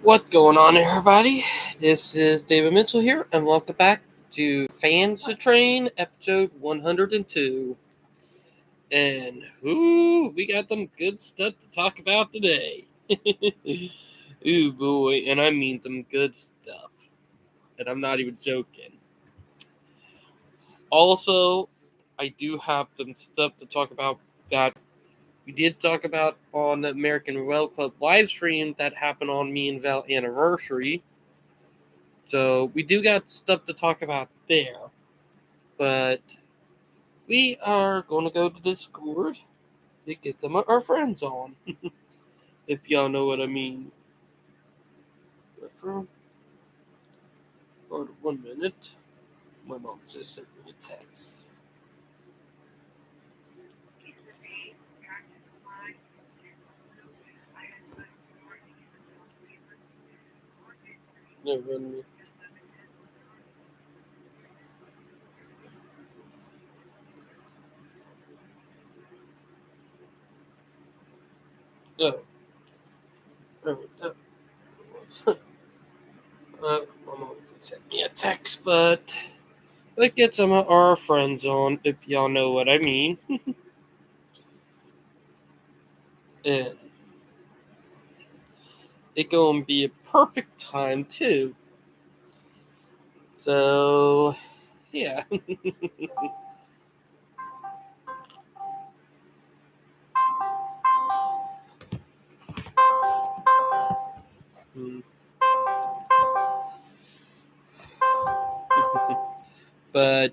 What going on, everybody? This is David Mitchell here, and welcome back to Fans to Train, episode 102. And we got some good stuff to talk about today. Ooh boy, and I mean some good stuff, and I'm not even joking. Also, I do have some stuff to talk about that we did talk about on the American Rail Club live stream that happened on me and Val anniversary. So we do got stuff to talk about there. But we are going to go to Discord to get some of our friends on. If y'all know what I mean. Hold on 1 minute. My mom just sent me a text. No, run me. No. No, no. My mom just sent me a text, but let's get some of our friends on, if y'all know what I mean. And it gonna be a perfect time too. So yeah. But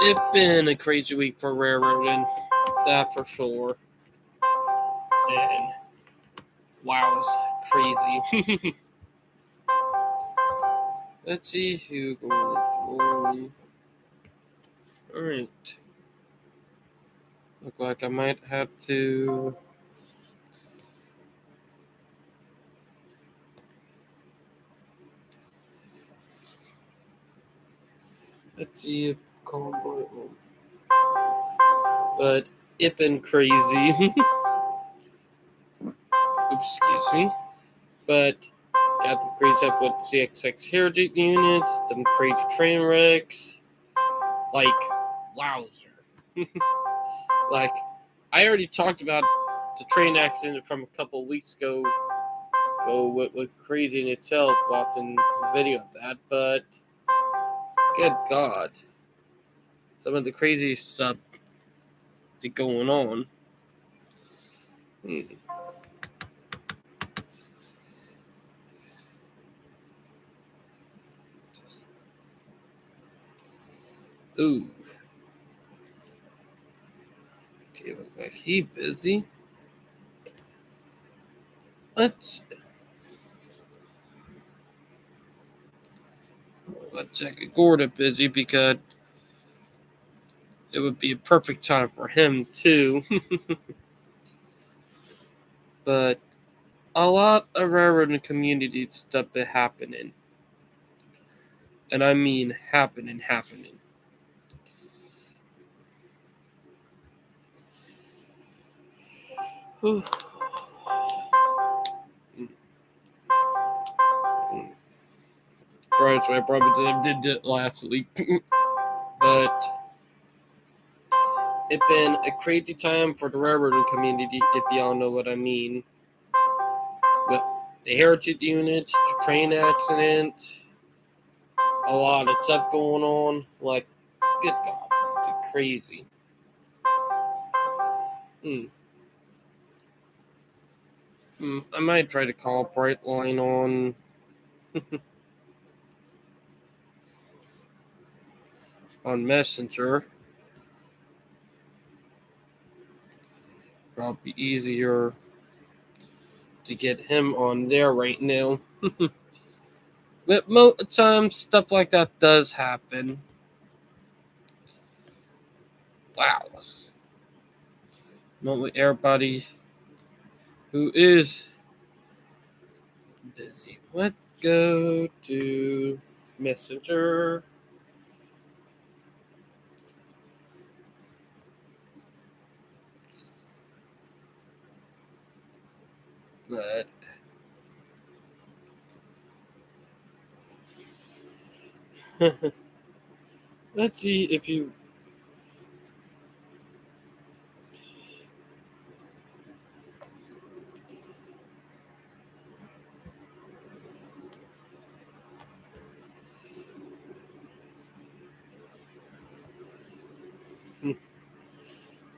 it's been a crazy week for railroading, that for sure. And wow, it's crazy. Let's see who goes for me. Alright. Look like I might have to. Let's see if Convoy. But it been crazy. Oops, excuse me. But got the crazy up with CXX Heritage units, some crazy train wrecks. Like, wowzer. Like, I already talked about the train accident from a couple of weeks ago with crazy in itself, watching the video of that, but good God. Some of the crazy stuff that's going on. Ooh. Okay, look like he busy. Let's check Gorda busy because it would be a perfect time for him too. But a lot of railroading community stuff is happening. And I mean happening. Whew. Right, so I probably did it last week. But it's been a crazy time for the railroading community, if y'all know what I mean. With the heritage units, the train accidents, a lot of stuff going on. Like, good God, it's crazy. I might try to call Brightline on. On Messenger. Probably easier to get him on there right now. But most times, stuff like that does happen. Wow. Not with everybody who is busy. Let's go to Messenger. But Let's see if you.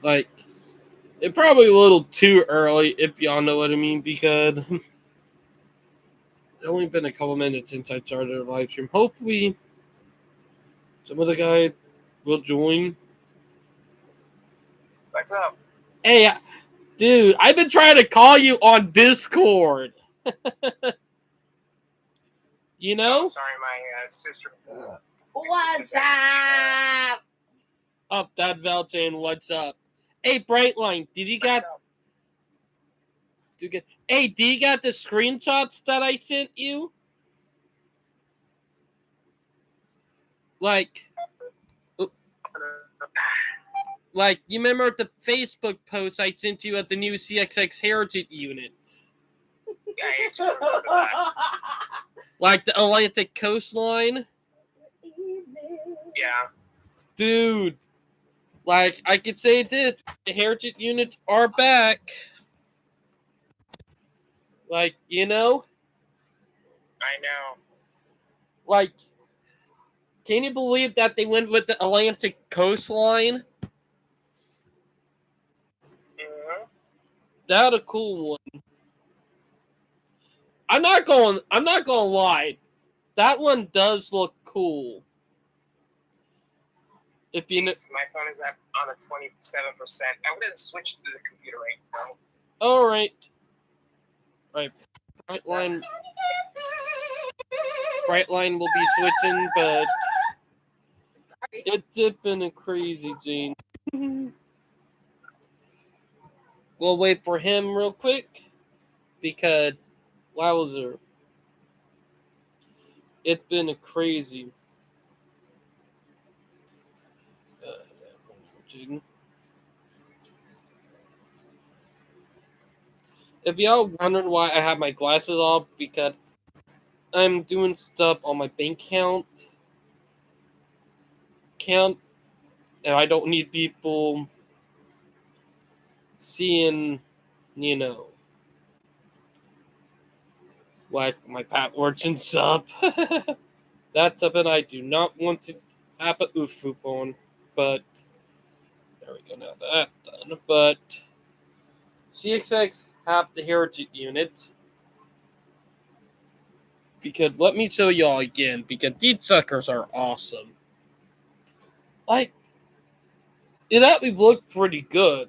Like, it's probably a little too early, if y'all know what I mean, because it's only been a couple minutes since I started a live stream. Hopefully, some of the guys will join. What's up? Hey, dude, I've been trying to call you on Discord. You know? Oh, sorry, my sister. What's up? Up that Veltain, what's up? Hey, Brightline, did you got? Hey, do you got the screenshots that I sent you? Like, you remember the Facebook post I sent you at the new CXX Heritage units? Yeah, it's true. Yeah. Like the Atlantic coastline? Dude, like, I could say this, the Heritage units are back. Like, you know? I know. Like, can you believe that they went with the Atlantic coastline? Mm-hmm. That a cool one. I'm not gonna lie. That one does look cool. If you know, my phone is up on a 27%. I'm gonna switch to the computer right now. all right. Brightline will be switching, but it's been a crazy Gene. We'll wait for him real quick because wowzer, it's been a crazy. If y'all wondering why I have my glasses off, because I'm doing stuff on my bank account, and I don't need people seeing, you know, like my passwords and stuff. That's something I do not want to have a oof on, but there we go. Now that's done. But CXX have the Heritage unit. Because let me show y'all again, because these suckers are awesome. Like, it actually looked pretty good.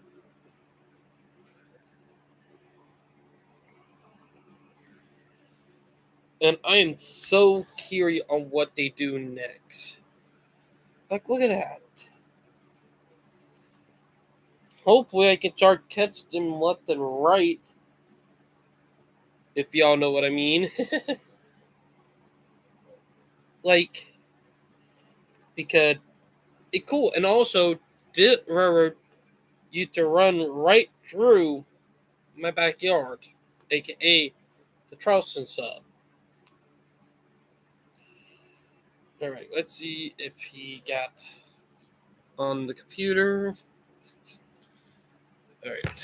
And I am so curious on what they do next. Like, look at that. Hopefully I can start catch them left and right. If y'all know what I mean. Like, because it's cool. And also, this railroad used to run right through my backyard. AKA the Charleston sub. Alright, let's see if he got on the computer. Alright.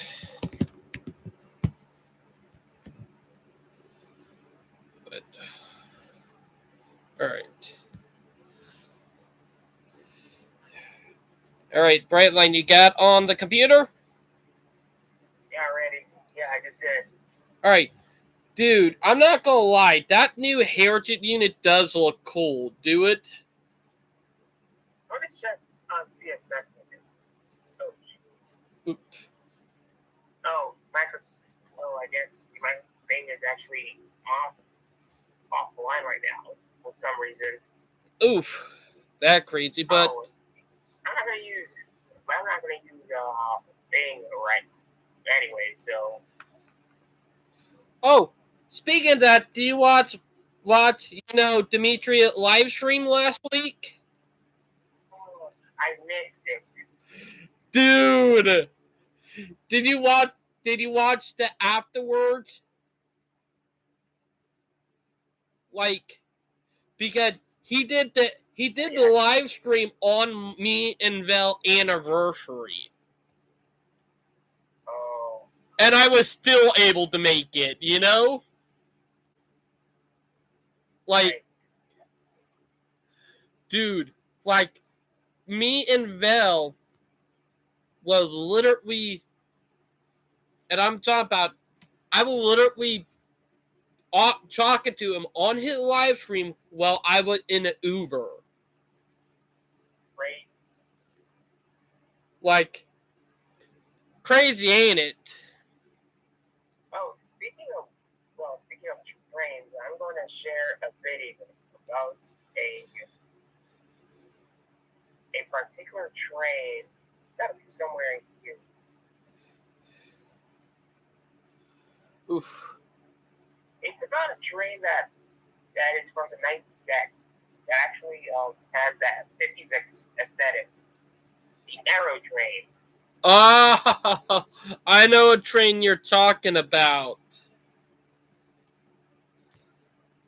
Alright. Alright, Brightline, you got on the computer? Yeah, ready. Yeah, I just did. Alright. Dude, I'm not gonna lie, that new Heritage unit does look cool. Do it? I'm gonna check on CSX. Oh, I guess my thing is actually offline right now for some reason. Oof. That crazy, but I'm not gonna use thing right anyway, so. Oh, speaking of that, do you watch Dimitri live stream last week? I missed it. Dude, did you watch the afterwards? Like, because he did He did the live stream on me and Vel anniversary. Oh. And I was still able to make it, you know? Like, Right. dude, like, me and Vel was literally, and I'm talking about, I was literally talking to him on his live stream while I was in an Uber. Crazy. Like, crazy, ain't it? Oh, speaking of trains, I'm going to share a video about a particular train. Gotta be somewhere in here. Oof. It's about a train that is from the 90s that actually has that 50s aesthetics. The Arrow train. Ah, I know what train you're talking about.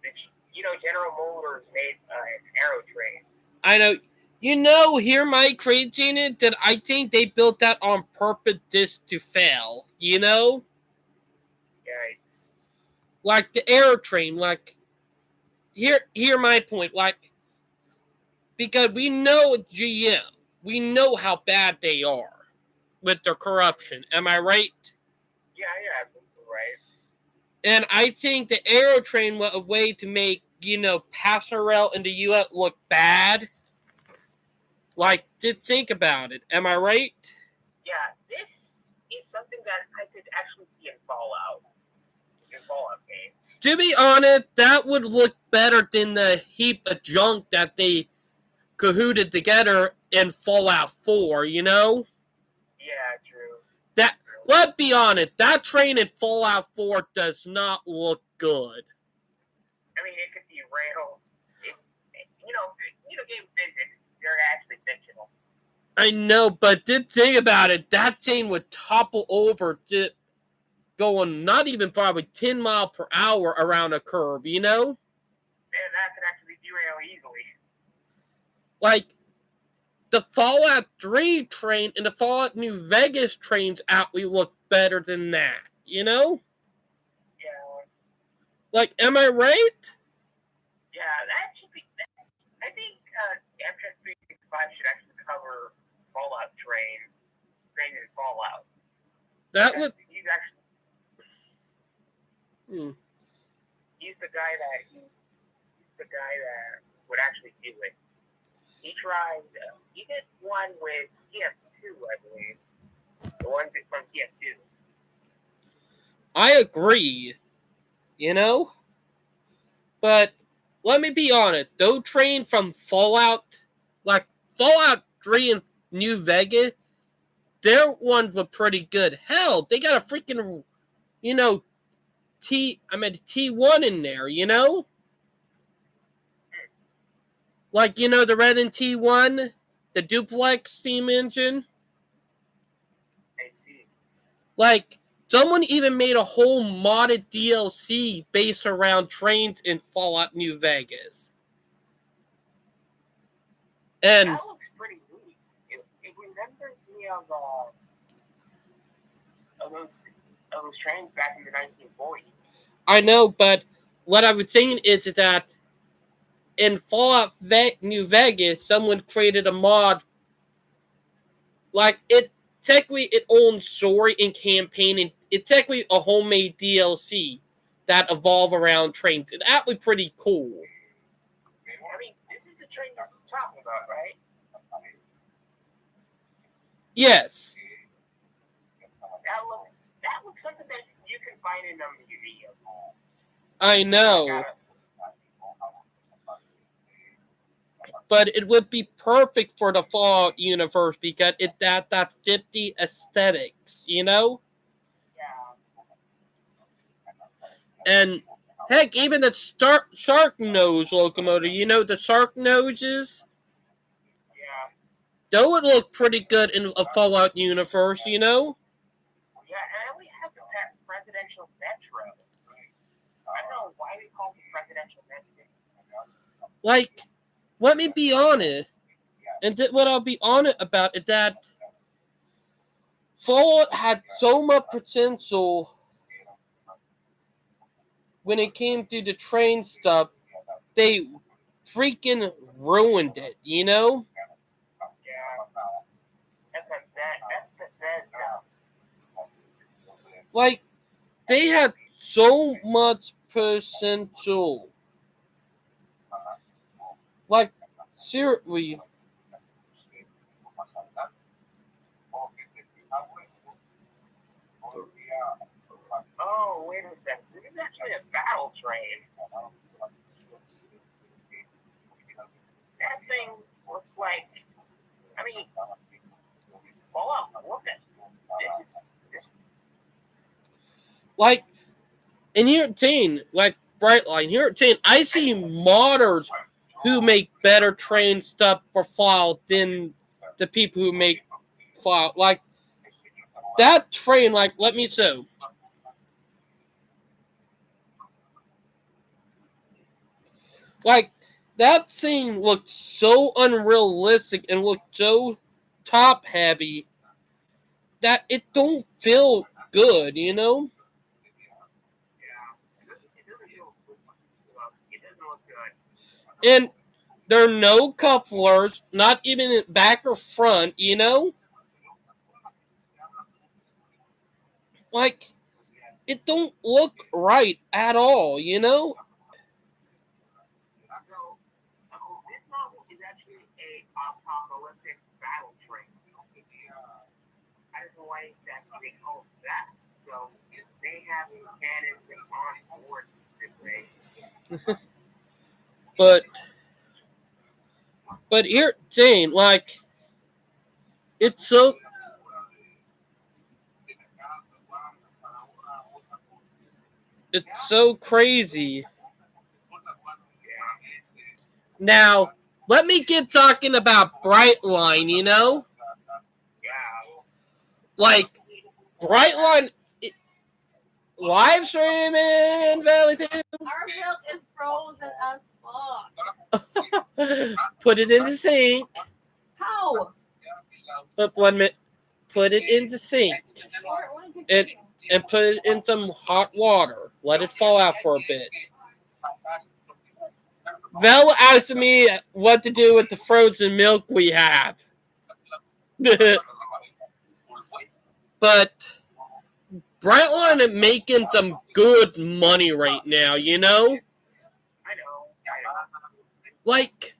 Which, General Motors made an Arrow train. I know. You know, here my crazy in it that I think they built that on purpose just to fail. You know? Yikes. Like the air train, like here my point, like because we know GM. We know how bad they are with their corruption. Am I right? Yeah, you're absolutely right. And I think the Aero train was a way to make, passenger rail in the US look bad. Like, just think about it. Am I right? Yeah, this is something that I could actually see in Fallout. In Fallout games. To be honest, that would look better than the heap of junk that they cahooted together in Fallout 4, you know? Yeah, true. That, let's be honest, that train in Fallout 4 does not look good. I mean, it could be real. Game physics, they're actually fictional. I know, but the thing about it, that train would topple over to going not even probably 10 miles per hour around a curve, you know? And that could actually derail easily. Like, the Fallout 3 train and the Fallout New Vegas trains actually look better than that, you know? Yeah. Like, am I right? Yeah, that should be. I think Amtrak 365 should actually cover Fallout trains in Fallout. That would. He's actually. He's the guy that would actually do it. He tried. He did one with TF2, I believe. The ones from TF2. I agree. You know? But let me be honest. Those trains from Fallout, like Fallout 3 and New Vegas, their ones were pretty good. Hell, they got a freaking, T1 in there, you know? Like, the Red T1, the duplex steam engine. I see. Like, someone even made a whole modded DLC based around trains in Fallout New Vegas. And that looks pretty neat. It remembers me of those trains back in the 1940s. I know, but what I was saying is that in Fallout New Vegas, someone created a mod. Like, it technically its own story and campaign, and it's technically a homemade DLC that evolve around trains. It's actually pretty cool. I mean, this is the train you're talking about, right? Yes. That looks something that you can find in a museum. I know. But it would be perfect for the Fallout universe because it that 50 aesthetics, you know? Yeah. And heck, even the shark nose locomotive, the shark noses? Yeah. That would look pretty good in a Fallout universe, you know? Yeah, and we have the presidential metro. I don't know why they call it presidential metro. Like, let me be honest. And what I'll be honest about is that Fallout had so much potential when it came to the train stuff. They freaking ruined it, you know? That's Bethesda. Like, they had so much potential. Like, seriously. Oh, wait a second. This is actually a battle train. That thing looks like. I mean, Fallout. Look at this. Like, in here at 10, like Brightline, here at 10, I see modders who make better train stuff for Fallout than the people who make Fallout. Like, that train, like, let me show. Like, that scene looked so unrealistic and looked so top heavy that it don't feel good, you know? It doesn't look good. And there are no couplers, not even in back or front, you know? Like, it don't look right at all, you know? So, this novel is actually a apocalyptic battle train. I don't know why they call it that. So, they have some cannons on board this way. But here, Jane, like, it's so. It's so crazy. Now, let me get talking about Brightline, you know? Yeah. Like, Brightline live streaming Valley View. Our milk is frozen as fuck. Put it in the sink. How? But 1 minute. Put it in the sink. And put it in some hot water. Let it fall out for a bit. Vel asked me what to do with the frozen milk we have. But Brightline is making some good money right now, you know? I know. Like,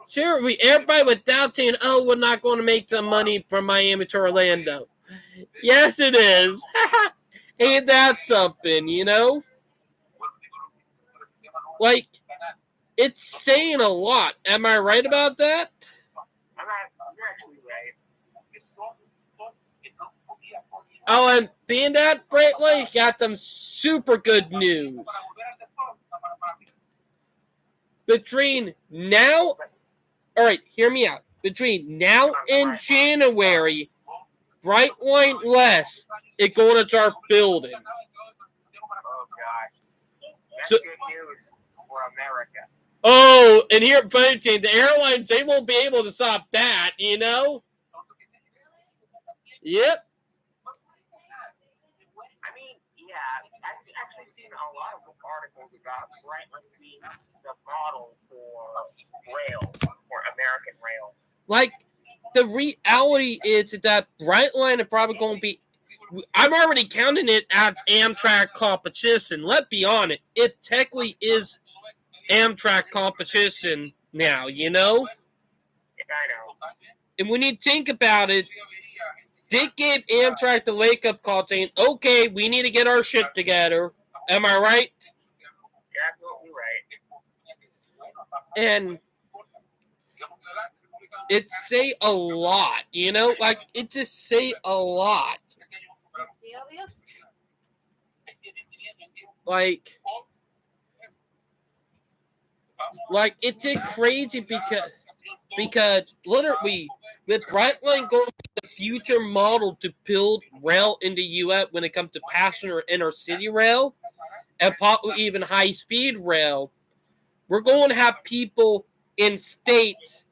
sure, everybody was doubting, oh, we're not going to make some money from Miami to Orlando. Yes, it is. Ain't that something, you know? Like, it's saying a lot. Am I right about that? You're actually right. Oh, and being that, Brightline got some super good news. Between now, all right, hear me out. Between now and January, Brightline West is going to start building. Oh, gosh. That's So- good news for America. Oh, and here at Funny Chain, the airlines, they won't be able to stop that, you know? Yep. I mean, yeah, I've actually seen a lot of articles about Brightline being the model for rail, for American rail. Like, the reality is that Brightline is probably going to be. I'm already counting it as Amtrak competition. Let's be honest. It technically is Amtrak competition now, you know? Yeah, I know. And when you think about it, they gave Amtrak the wake-up call saying, okay, we need to get our shit together. Am I right? You're absolutely right. And it say a lot, you know? Like, it just say a lot. Serious? Like it's just crazy because literally with Brightline going to the future model to build rail in the U.S. when it comes to passenger inner city rail and probably even high speed rail, we're going to have people in states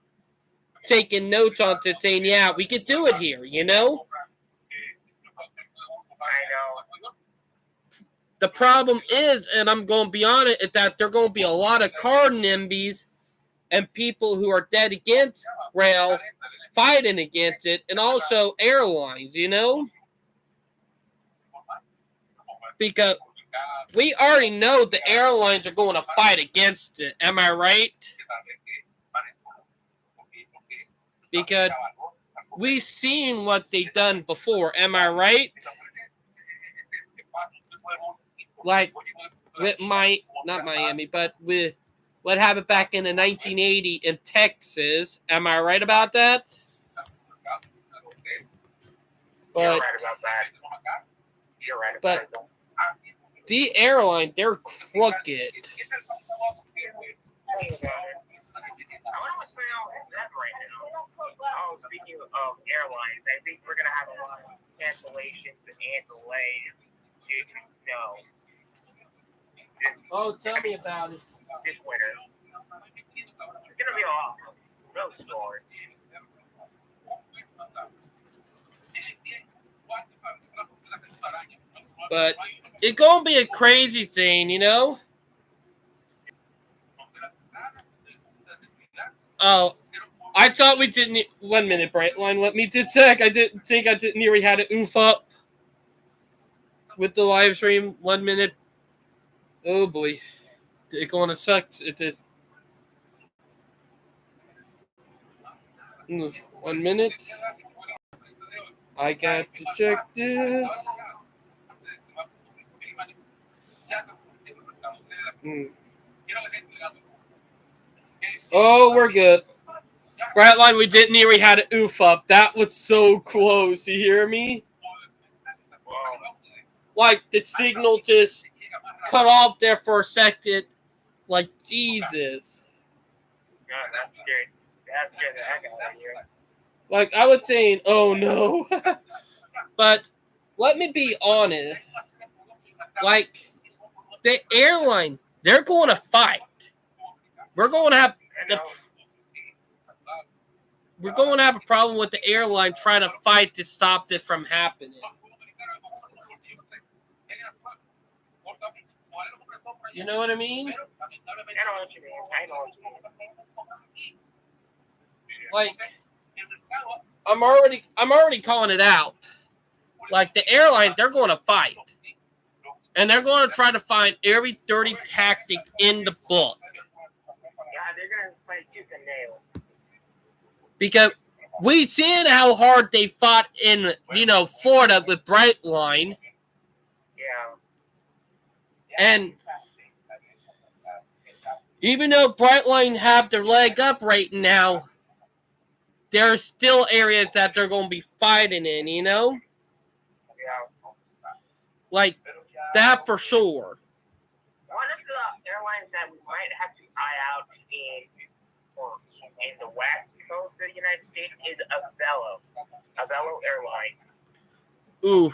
taking notes on it, saying, yeah, we could do it here, you know? I know. The problem is, and I'm going to be on it, is that there are going to be a lot of car NIMBYs and people who are dead against rail fighting against it, and also airlines, you know? Because we already know the airlines are going to fight against it. Am I right? Because we've seen what they've done before. Am I right? Like with not Miami, but with what happened back in the 1980 in Texas. Am I right about that? You're right about that. You're right about But the airline, they're crooked. I wonder what's going on with them right now. Oh, speaking of airlines, I think we're going to have a lot of cancellations and delays due to snow. Oh, tell me about it. This winter. There's going to be a lot of snowstorms. But it's going to be a crazy thing, you know? Oh, I thought we didn't. 1 minute, Brightline. Let me check. I didn't hear we had to oof up with the live stream. 1 minute. Oh boy, it's gonna suck. It is. 1 minute. I got to check this. Oh, we're good. Brightline, we didn't hear we had to oof up. That was so close. You hear me? Like the signal just cut off there for a second. Like Jesus. Yeah, that's good. That's good. I got it here. Like I was saying, oh no. But let me be honest. Like the airline, they're going to fight. We're going to have a problem with the airline trying to fight to stop this from happening. You know what I mean? I know what you mean. Like I'm already calling it out. Like the airline, they're going to fight. And they're going to try to find every dirty tactic in the book. Yeah, they're going to fight tooth and nail. Because we've seen how hard they fought in, Florida with Brightline. Yeah. And even though Brightline have their leg up right now, there are still areas that they're going to be fighting in, Yeah. Like, that for sure. One of the airlines that we might have to eye out in the west coast of the United States is Avelo Airlines. Ooh.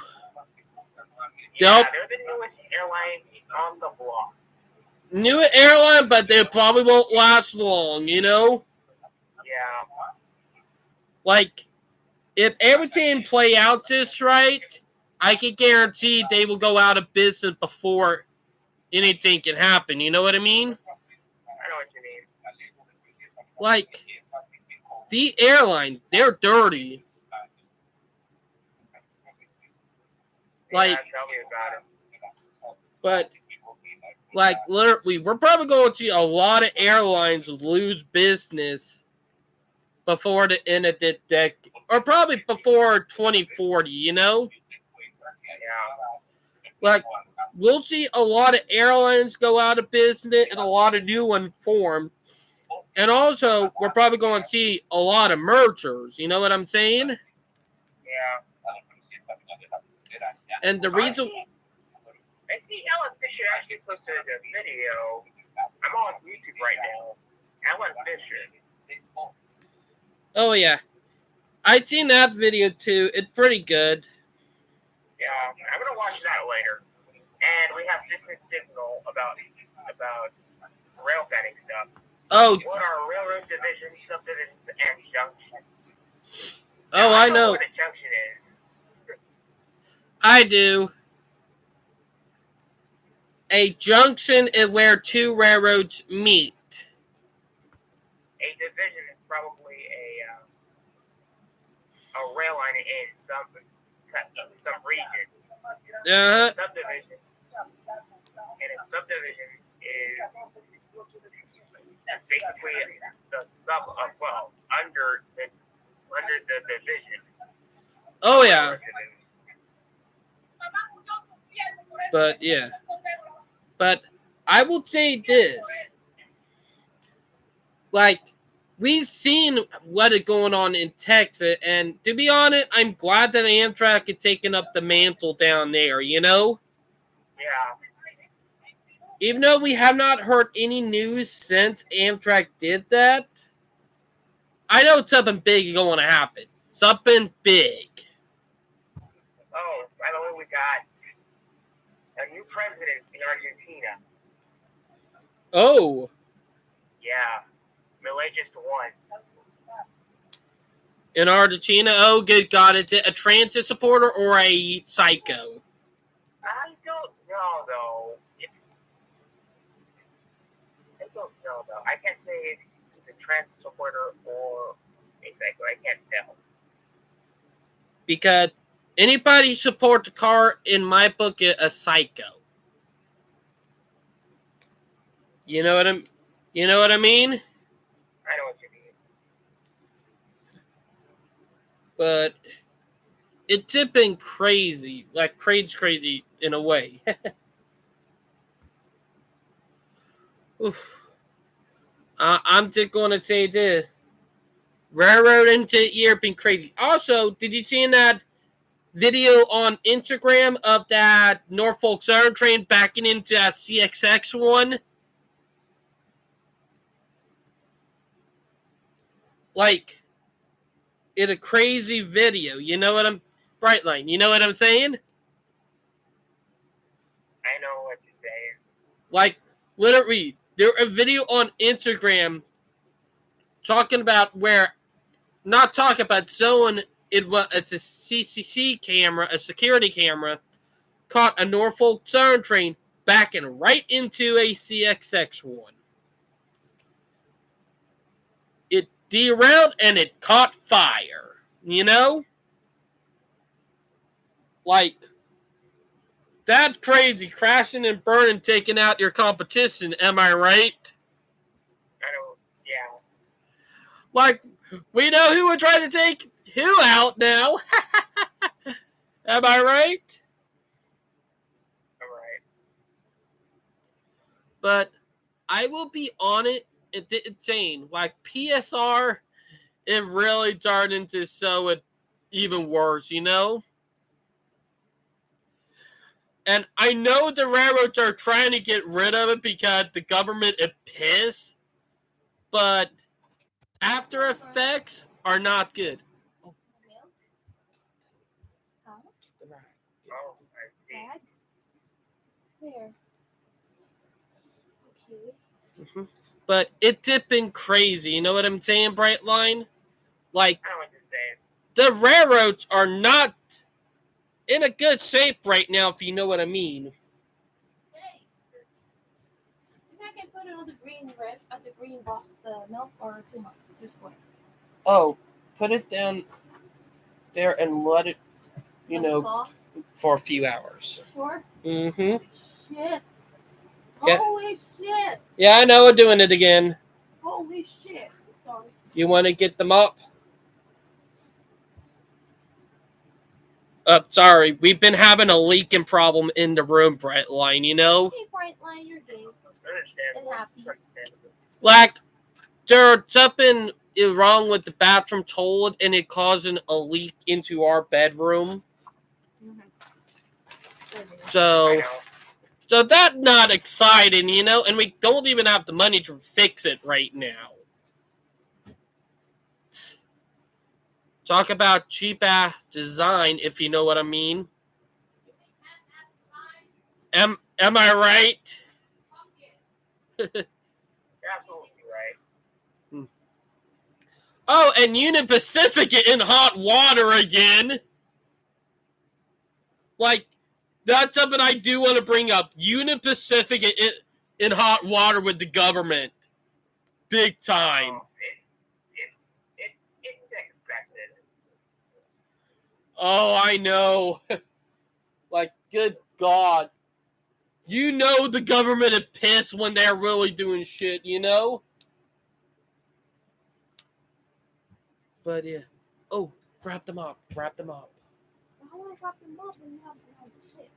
Yeah, Yep. they're the newest airline on the block. New airline, but they probably won't last long, Yeah. Like, if everything play out just right, I can guarantee they will go out of business before anything can happen. You know what I mean? I know what you mean. Like, the airline, they're dirty. Like, Yeah, tell me about it. but, like, literally, we're probably going to see a lot of airlines lose business before the end of the decade, or probably before 2040, Yeah. Like, we'll see a lot of airlines go out of business and a lot of new ones form. And also, we're probably going to see a lot of mergers. You know what I'm saying? Yeah. And the reason... I see Ellen Fisher actually posted a video. I'm on YouTube right now. Ellen Fisher. Oh, yeah. I'd seen that video, too. It's pretty good. Yeah, I'm going to watch that later. And we have Distant Signal about rail betting stuff. Oh, What are railroad divisions, subdivisions, and junctions? oh, Now, I know know. what a junction is. I do. A junction is where two railroads meet. A division is probably a rail line in some region. Uh-huh. Subdivision, and a subdivision is basically the sub of under the division. Oh yeah. But yeah. But I will say this. Like, we've seen what is going on in Texas, and to be honest, I'm glad that Amtrak had taken up the mantle down there, you know? Yeah. Even though we have not heard any news since Amtrak did that, I know something big is going to happen. Something big. Oh, by the way, we got a new president in Argentina. Oh. Yeah. Milei just won. In Argentina? Oh, good God. Is it a transit supporter or a psycho? I don't know, though. I don't know, though. I can't say if he's a transit supporter or a psycho. I can't tell. Because anybody who supports the car, in my book, is a psycho. You know what I mean? I know what you mean. But it's been crazy. Like, crazy in a way. Oof. I'm just going to say this. Railroad into Europe been crazy. Also, did you see that video on Instagram of that Norfolk Southern train backing into that CSX one? Like, it's a crazy video. You know what I'm... Brightline, you know what I'm saying? I know what you're saying. Like, literally, there's a video on Instagram talking about where... Not talking about showing it's a CCC camera, a security camera, caught a Norfolk Southern train backing right into a CSX one. It derailed and it caught fire. You know? Like, that crazy, crashing and burning, taking out your competition, am I right? I know, yeah. Like, we know who we're trying to take who out now. Am I right? All right. But I will be on it. It's saying, like, PSR, it really turned into so it even worse, you know? And I know the railroads are trying to get rid of it because the government is pissed, but after effects are not good. Milk? Huh? Oh, I see. Bag? Where? Okay. But it's been crazy, you know what I'm saying, Brightline? Like, I know what you're saying. the railroads are not in a good shape right now, if you know what I mean. Hey! You think I can put it on the green ref at the green box, the milk, or too much? Too spoiled? Oh, put it down there and let it, you know, Cloth? for a few hours. Sure? Mm-hmm. Shit! Yeah. Holy shit! Yeah, I know we're doing it again. Holy shit! Sorry. You want to get them up? Sorry, we've been having a leaking problem in the room, Brightline, you know? Okay, Brightline, you're gay. Understandable. And happy. It's understandable. Like, there's something is wrong with the bathroom toilet, and it causing a leak into our bedroom. Mm-hmm. So, I know. so that's not exciting, you know? And we don't even have the money to fix it right now. Talk about cheap-ass design, if you know what I mean. Am I right? You're absolutely right. Oh, and Union Pacific in hot water again. Like, that's something I do want to bring up. Union Pacific in hot water with the government. Big time. Oh, it's expected. Oh, I know. Like, good God. You know the government is pissed when they're really doing shit, you know? But, yeah. Oh, wrap them up. Wrap them up. How will I wrap them up when you have nice shit?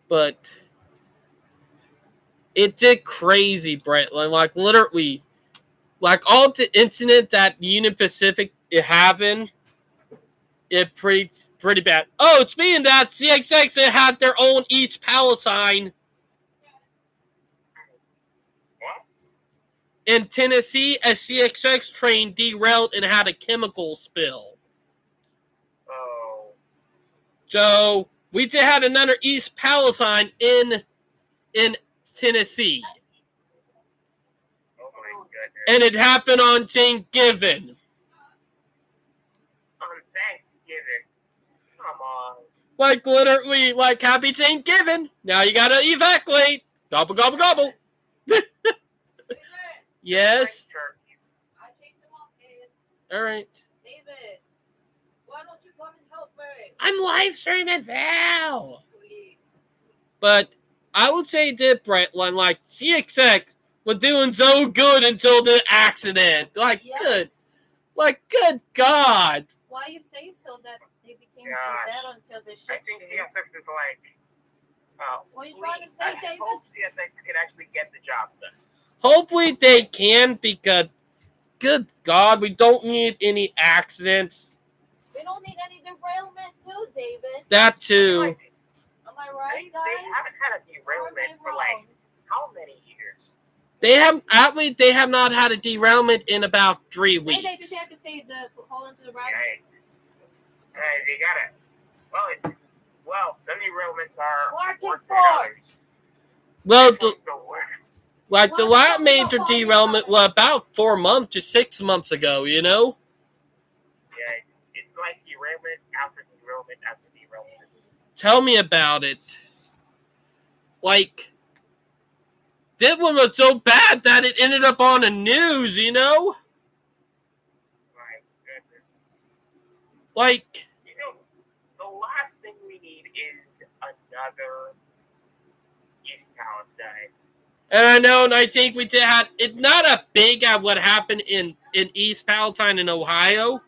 But it did crazy, Brett. Like literally, like all the incident that Union Pacific it happened, it pretty bad. Oh, it's meaning that CXX had their own East Palestine What? in Tennessee. A CXX train derailed and had a chemical spill. Oh. So we just had another East Palestine in Tennessee, Oh my goodness. and it happened on Thanksgiving. On Thanksgiving. Come on. Like literally, like happy Thanksgiving. Now you gotta evacuate. Gobble gobble gobble. Yes. Like turkeys. I changed them off, David. All right. David, why don't you come and help me? I'm live streaming Val. Please. But I would say that Brett, like CXX was doing so good until the accident. Like Yes. good. Like good God. Why you say so that they became Gosh. bad until this I shit think shit? CSX is like. What are you trying to say, I David? hope CSX could actually get the job done. Hopefully they can because good God, we don't need any accidents. We don't need any derailment too, David. That too. Like, Am I right, they guys? haven't had a Or am I derailment for wrong? like how many years? They have not had a derailment in about 3 Hey, weeks. they just have to say the hold on to the right. Yikes. They gotta. Some derailments are Market worse than four. others. Well, This one's the worst. like the Well, last so major no, derailment was about 4 months to 6 months ago, you know? Yeah, it's like derailment after derailment after derailment. Tell me about it. Like, that one was so bad that it ended up on the news, you know? My goodness. Like, You know, the last thing we need is another East Palestine. and I know, and I think we did have, it's not a big at what happened in East Palestine in Ohio.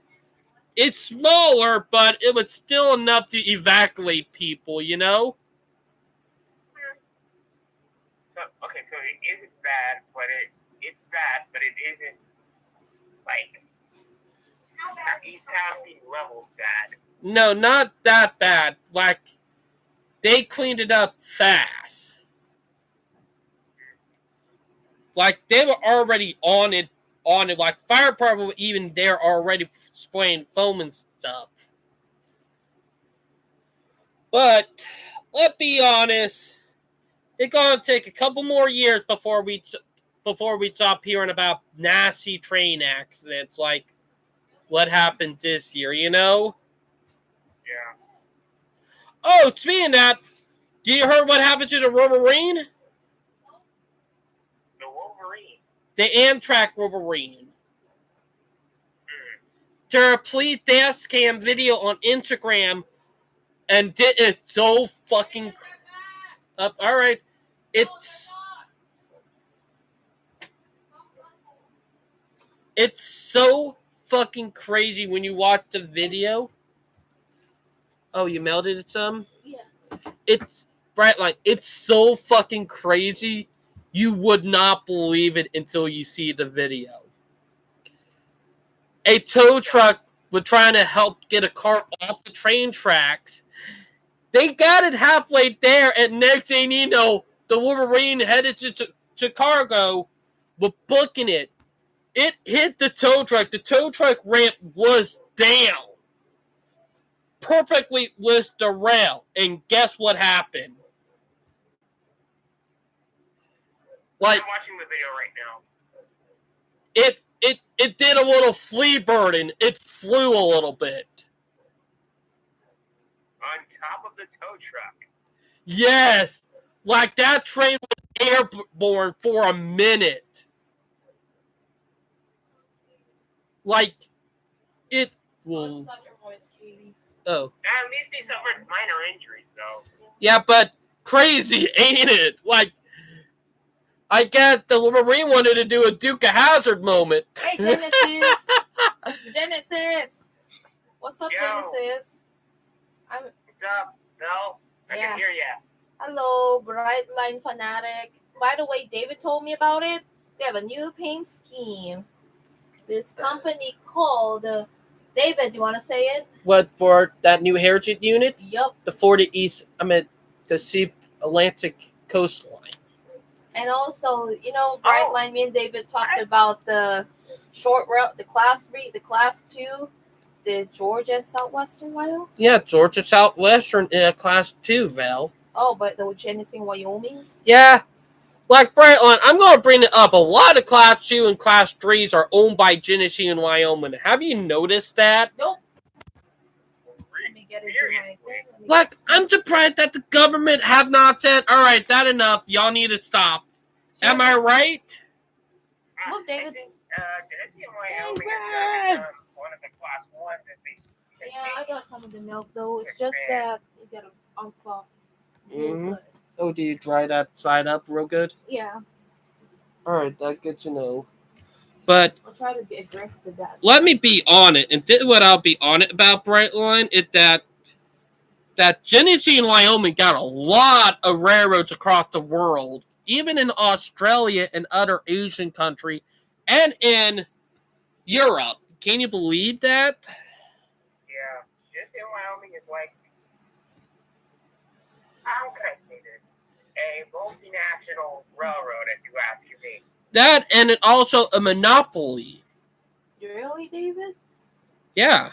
It's smaller, but it was still enough to evacuate people, you know? So it isn't bad, but it's bad, but it isn't like East Palestine level bad. No, not that bad. Like, they cleaned it up fast. Like, they were already on it. Like, fire department were even there already spraying foam and stuff. But, let's be honest, it's gonna take a couple more years before we stop hearing about nasty train accidents like what happened this year, you know? Yeah. Oh, speaking of that, did you heard what happened to the Wolverine? The Wolverine. The Amtrak Wolverine. There are police dash cam video on Instagram, and it's so fucking up. All right, it's so fucking crazy when you watch the video. Oh, you melted it some? Yeah. It's Brightline. It's so fucking crazy. You would not believe it until you see the video. A tow truck was trying to help get a car off the train tracks. They got it halfway there, and next thing you know, the Wolverine headed to Chicago, was booking it. It hit the tow truck. The tow truck ramp was down. Perfectly with the rail. And guess what happened? Like, I'm watching the video right now. it it did a little flea birding. It flew a little bit. On top of the tow truck. Yes, like that train was airborne for a minute. Like it. Well, Not your voice, Katie. oh At least he suffered minor injuries, though. yeah, but crazy, ain't it? Like I get the Marine wanted to do a Duke of Hazzard moment. Hey, Genesis. Genesis. What's up, Yo. Genesis? What's up, Bill? I Yeah. can hear ya. Hello, Brightline Fanatic. By the way, David told me about it. They have a new paint scheme. This company called David. You want to say it? What for that new Heritage unit? Yup. The 40 East. I mean the Sea Atlantic coastline. And also, Brightline. Me and David talked about the short route, the class 3, the class 2, the Georgia Southwestern Rail. Yeah, Georgia Southwestern Class 2, Val. Oh, but the Genesee, Wyoming's. Yeah, like Brightline, I'm going to bring it up. A lot of Class 2 and Class 3s are owned by Genesee and Wyoming. Have you noticed that? Nope. Let me get into my thing. Like, I'm surprised that the government have not said, all right, that enough. Y'all need to stop. Am I right? Look, David. I think, Genesee and Wyoming has become one of the class 1s that they Yeah, I got some of the milk though. It's just that you gotta unfuck. Mhm. Oh, do you dry that side up real good? Yeah, All right, that's good to know. But I'll try to be aggressive with that. let me be on it. And what I'll be on it about Brightline is that Genesee and Wyoming got a lot of railroads across the world, even in Australia and other Asian countries, and in Europe. Can you believe that? Yeah. Genesee and Wyoming is like, how can I say this? A multinational railroad, if you ask me. That and it also a monopoly. Really, David? Yeah.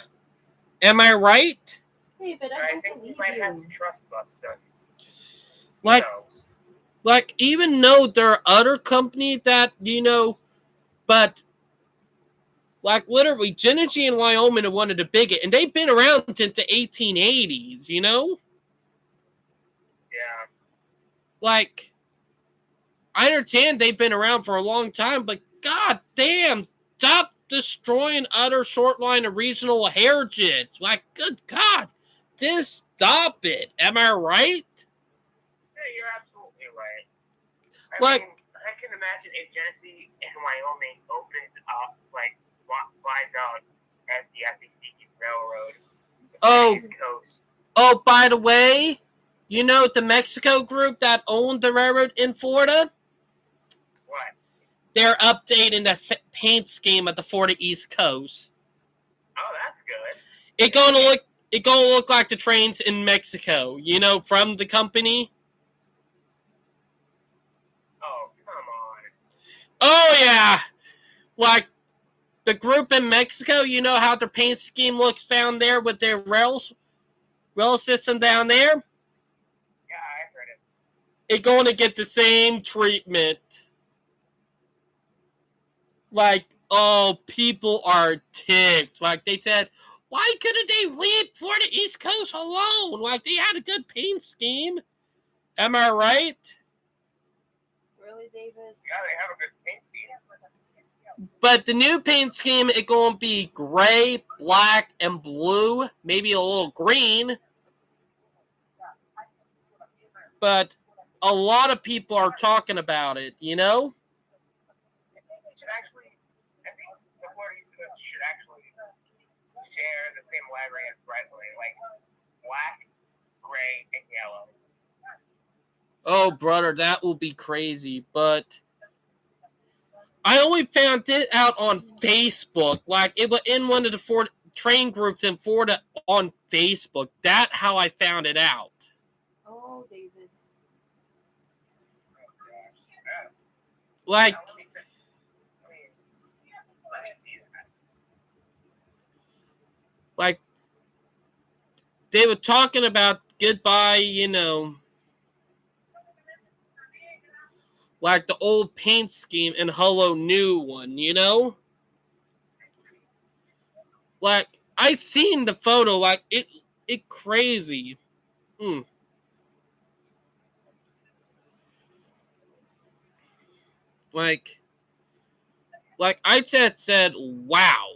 Am I right? David, I don't think we believe might have you. to trust Buster. Like, even though there are other companies that, but like literally Genesee and Wyoming are one of the biggest, and they've been around since the 1880s, Yeah. Like, I understand they've been around for a long time, but god damn, stop destroying other short line of regional heritage. Like, good god, just stop it. Am I right? Yeah, you're absolutely right. Like- I mean, I can imagine if Genesee and Wyoming opens up, like, flies out at the FEC Railroad. Oh. East Coast. Oh, by the way, you know the Mexico group that owned the railroad in Florida? What? They're updating the paint scheme at the Florida East Coast. Oh, that's good. It gonna look like the trains in Mexico, from the company. Oh, come on. Oh yeah, like the group in Mexico. You know how their paint scheme looks down there with their rail system down there. Yeah, I heard it. It's going to get the same treatment. Like, oh, people are ticked. Like they said, why couldn't they leave Florida East Coast alone? Like they had a good paint scheme. Am I right? Really, David? Yeah, they have a good paint scheme. But the new paint scheme is going to be gray, black, and blue. Maybe a little green. But a lot of people are talking about it, I think they should actually, I think the Florida East Coast should actually share the same library as Brightline, like black, gray, and yellow. Oh, brother, that will be crazy. But I only found it out on Facebook. Like, it was in one of the Florida train groups in Florida on Facebook. That's how I found it out. Oh, David. Like, Now, let me see that. like, they were talking about goodbye, like the old paint scheme and hello new one, Like, I seen the photo, like, it crazy. Like, I said, wow.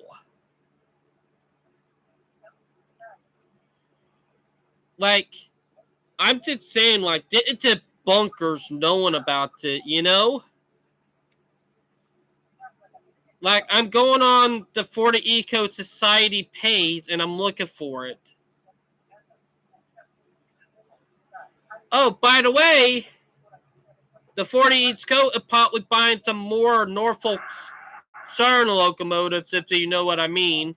Like, I'm just saying, like, it's a bunkers knowing about it, you know? Like, I'm going on the Florida Eco Society page, and I'm looking for it. Oh, by the way, the Florida Eco is probably buying some more Norfolk Southern locomotives, if you know what I mean.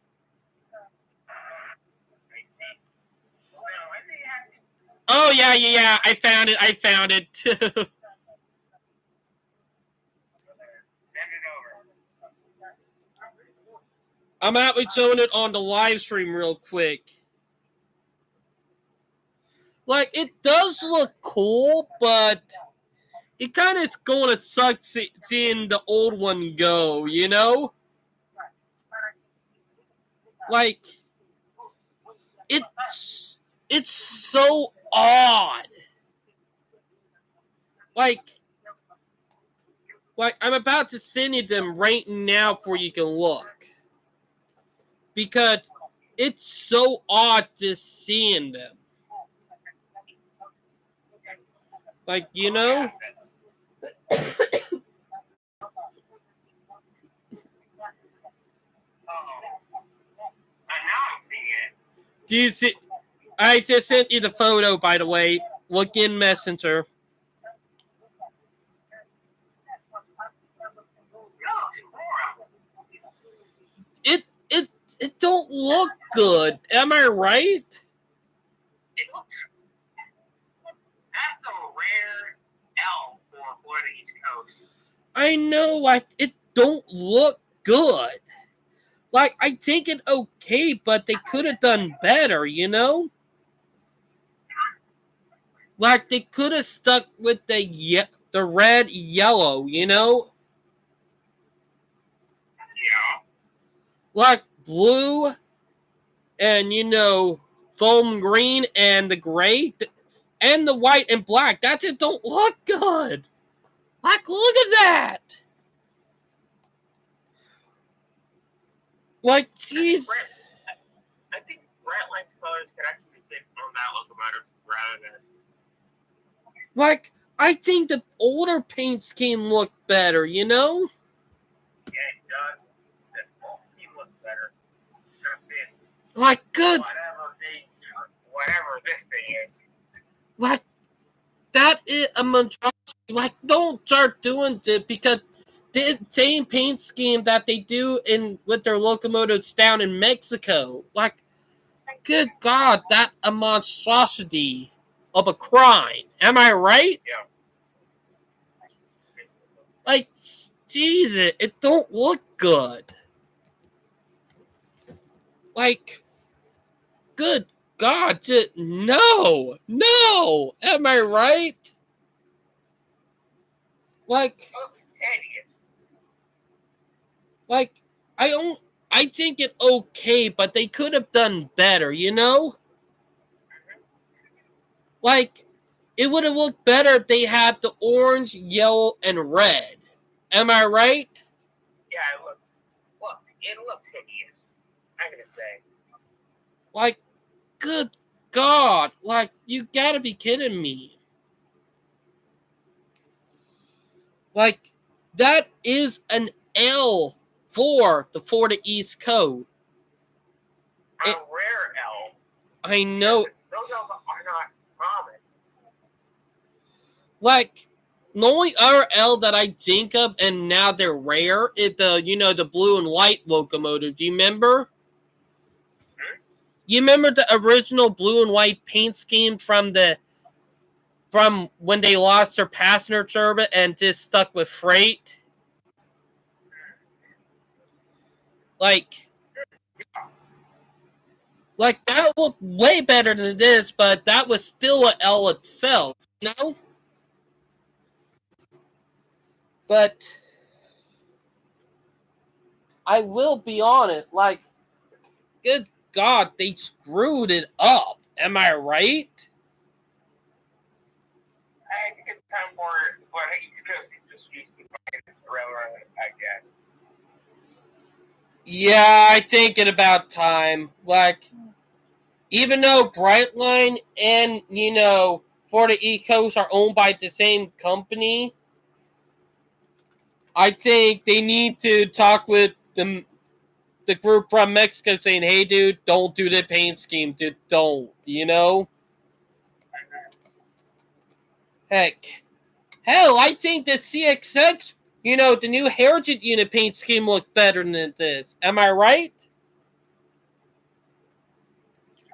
Oh, yeah. I found it. Send it over. I'm actually showing it on the live stream real quick. Like, it does look cool, but it kind of going to suck seeing the old one go, you know? Like, it's so odd. Like, I'm about to send you them right now for you can look. Because it's so odd just seeing them. Like, you know? Now I'm seeing it. Do you see? I just sent you the photo, by the way. Look in Messenger. It don't look good. Am I right? It looks. That's a rare L for Florida East Coast. I know. It don't look good. Like, I think it okay, but they could have done better, you know? Like, they could have stuck with the red yellow, you know? Yeah. Like blue and, you know, foam green and the gray and the white and black. That just don't look good. Like, look at that. Like, jeez. I think Brightline's colors could actually fit on that locomotive rather than. Like, I think the older paint scheme looked better, you know? Yeah, it does. The old scheme looks better. This. Like, good. Whatever this thing is. Like, that is a monstrosity. Like, don't start doing it because the same paint scheme that they do with their locomotives down in Mexico. Like, good God, that a monstrosity of a crime. Am I right? Yeah. Like, Jesus, it don't look good. Like, good God, no. Am I right? Like, I think it okay, but they could have done better, you know? Like, it would have looked better if they had the orange, yellow, and red. Am I right? Yeah, it looks hideous. I'm gonna say. Like, good God. Like, you gotta be kidding me. Like, that is an L for the Florida East Coast. A rare L. I know. Those L's are not common. Like, the only other L that I think of, and now they're rare, is the blue and white locomotive. Do you remember? You remember the original blue and white paint scheme from when they lost their passenger turbine and just stuck with freight? Like that looked way better than this, but that was still an L itself, you know? But I will be on it, like, good God, they screwed it up. Am I right? I think it's time for East Coast Industries to find this railroad again. Yeah, I think it about time. Like, even though Brightline and, Florida East Coast are owned by the same company, I think they need to talk with the group from Mexico saying, hey, dude, don't do the paint scheme. Dude, don't, Heck. Hell, I think the CXX, the new Heritage unit paint scheme looked better than this. Am I right?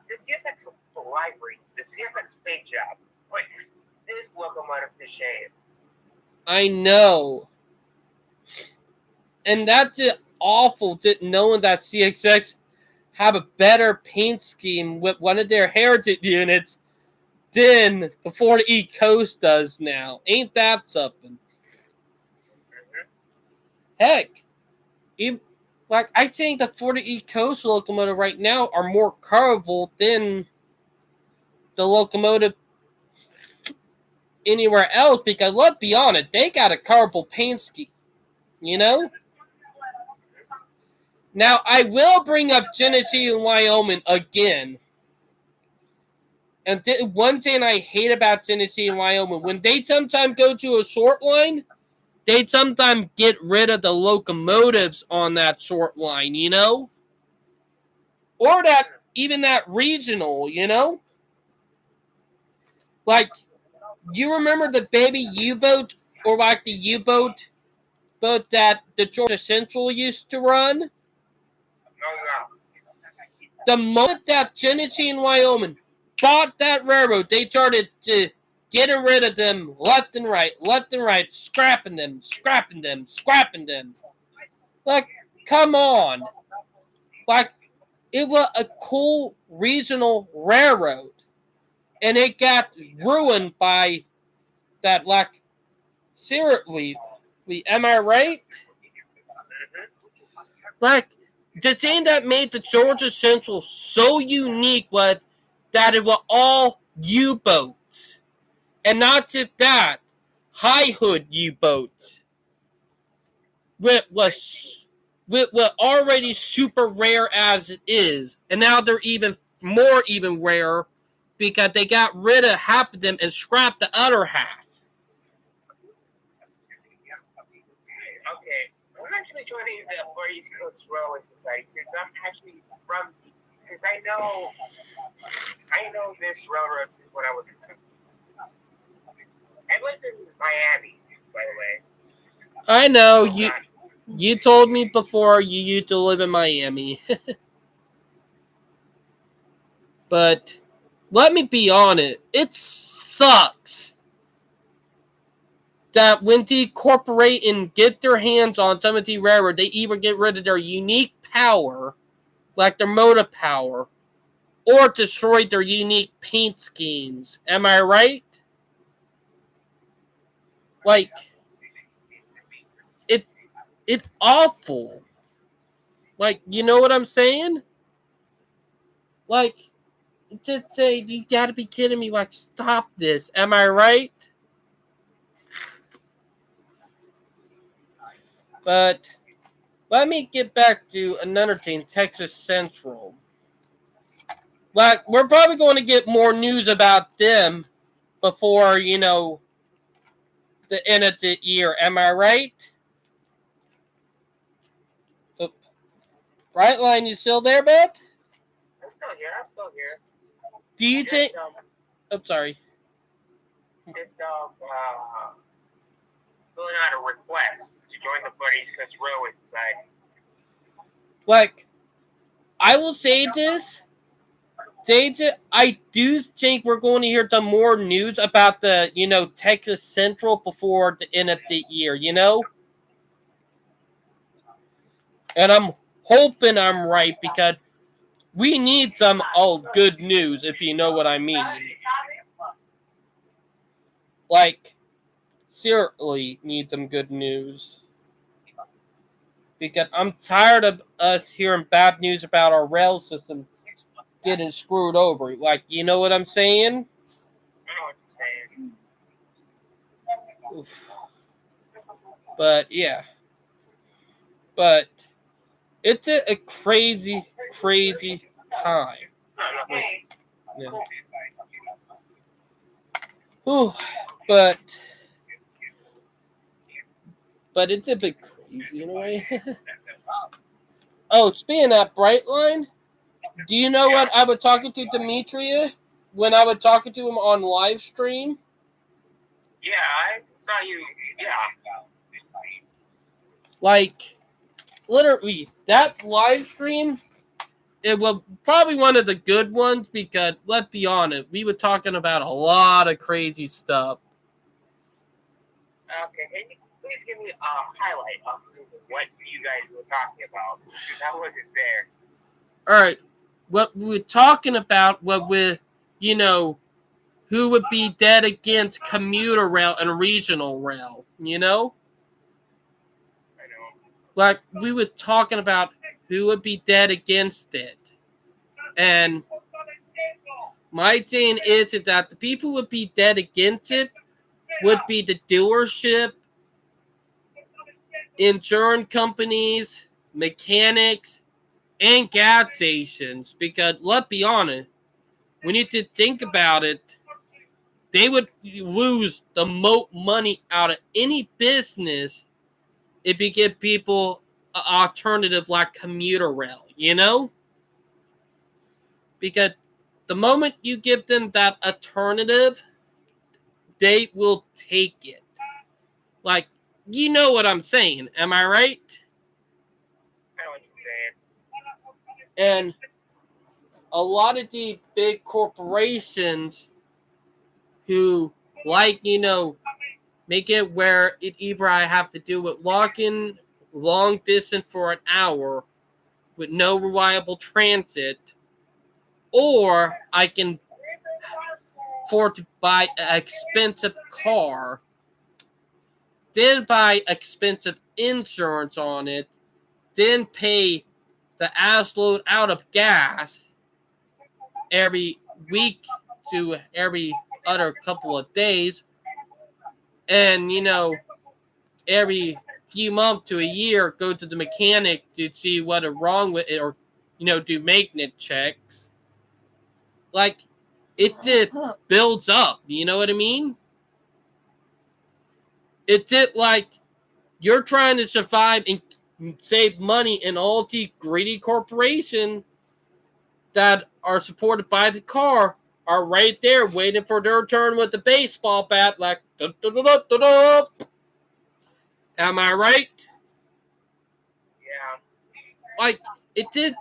The CSX library, the CSX paint job, but this locomotive to shame. I know. And that's awful, knowing that CXX have a better paint scheme with one of their Heritage units than the Florida East Coast does now. Ain't that something? Heck, I think the Florida East Coast locomotive right now are more colorful than the locomotive anywhere else, because let's be honest, they got a colorful paint scheme, Now, I will bring up Genesee and Wyoming again. And one thing I hate about Genesee and Wyoming, when they sometimes go to a short line, they sometimes get rid of the locomotives on that short line, Or even that regional, Like, you remember the baby U-boat, or like the U-boat boat that the Georgia Central used to run? No. The moment that Genesee and Wyoming bought that railroad, they started to getting rid of them left and right, scrapping them. Like, come on. Like, it was a cool regional railroad, and it got ruined by that, like, seriously, am I right? Like, the thing that made the Georgia Central so unique was that it was all U-boats. And not just that, high hood U-boats. Which was already super rare as it is. And now they're even rare because they got rid of half of them and scrapped the other half. Okay, I'm actually joining the Florida East Coast Railway Society since I know this railroad since when I was I lived in Miami, by the way. I know, you told me before you used to live in Miami. But let me be honest, it sucks that when they incorporate and get their hands on some of the railroad, they either get rid of their unique power, like their motive power, or destroy their unique paint schemes. Am I right? Like, it's awful. Like, you know what I'm saying? Like, to say, you gotta be kidding me. Like, stop this. Am I right? But let me get back to another thing, Texas Central. Like, we're probably going to get more news about them before, the end of the year. Am I right? Oh, Brightline, you still there, bud? I'm still here. Do you think... I'm sorry. Just filling out a request to join the Florida East Coast Railway Society. Like, I will say this. I do think we're going to hear some more news about the, Texas Central before the end of the year, And I'm hoping I'm right because we need some good news, if you know what I mean. Like, seriously need some good news. because I'm tired of us hearing bad news about our rail system getting screwed over. Like, you know what I'm saying? I know what you're saying. Oof. But yeah. But it's a crazy, crazy time. Yeah. Whew. But it's a bit crazy in a way. Oh, speaking of Brightline, do you know what I was talking to Demetria when I was talking to him on live stream? Yeah, I saw you. Yeah. Like, literally, that live stream, it was probably one of the good ones because, let's be honest, we were talking about a lot of crazy stuff. Okay, can you please give me a highlight of what you guys were talking about? Because I wasn't there. All right, what we were talking about, who would be dead against commuter rail and regional rail, I know. Like, we were talking about who would be dead against it. And my thing is that the people who would be dead against it would be the dealership, insurance companies, mechanics, and gas stations. Because, let's be honest, we need to think about it. They would lose the most money out of any business if you give people an alternative like commuter rail, you know? Because the moment you give them that alternative, they will take it. Like, you know what I'm saying, am I right? I know what you're saying. And a lot of the big corporations who, like, make it where it either I have to deal with walking long distance for an hour with no reliable transit, or I can afford to buy an expensive car, then buy expensive insurance on it, then pay the ass load out of gas every week to every other couple of days, and every few months to a year go to the mechanic to see what is wrong with it, or do maintenance checks. Like, it did builds up, you know what I mean? It did, like, you're trying to survive and save money, and all the greedy corporations that are supported by the car are right there waiting for their turn with the baseball bat, like, da-da-da-da-da-da. Am I right? Yeah. Like,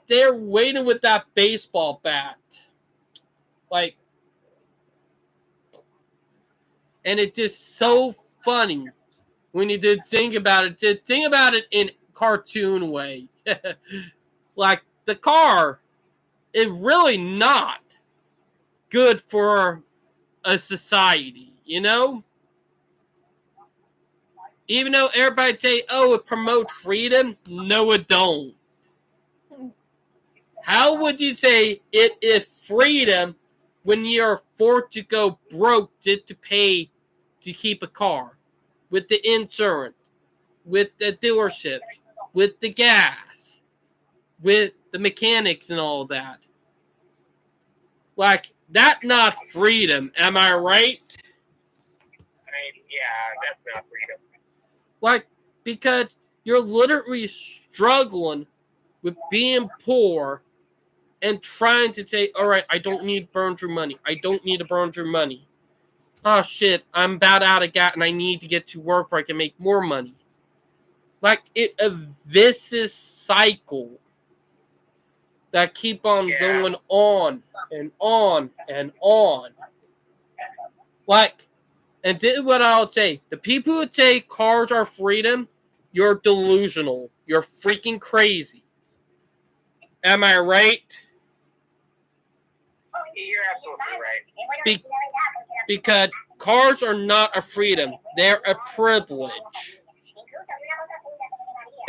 they're waiting with that baseball bat. Like, and it's just so funny when you did think about it. Think about it in cartoon way. Like, the car is really not good for a society, you know? Even though everybody say, oh, it promotes freedom, no, it don't. How would you say it is freedom when you're forced to go broke to pay to keep a car? With the insurance, with the dealerships, with the gas, with the mechanics and all that. Like, that's not freedom, am I right? Yeah, that's not freedom. Like, because you're literally struggling with being poor and trying to say, all right, I don't need to burn through money. I don't need to burn through money. Oh, shit, I'm about out of gas and I need to get to work where I can make more money. Like, a vicious cycle that keep on going on and on and on. Like, and this is what I'll say. The people who say cars are freedom, you're delusional. You're freaking crazy. Am I right? You're absolutely right. Because cars are not a freedom. They're a privilege.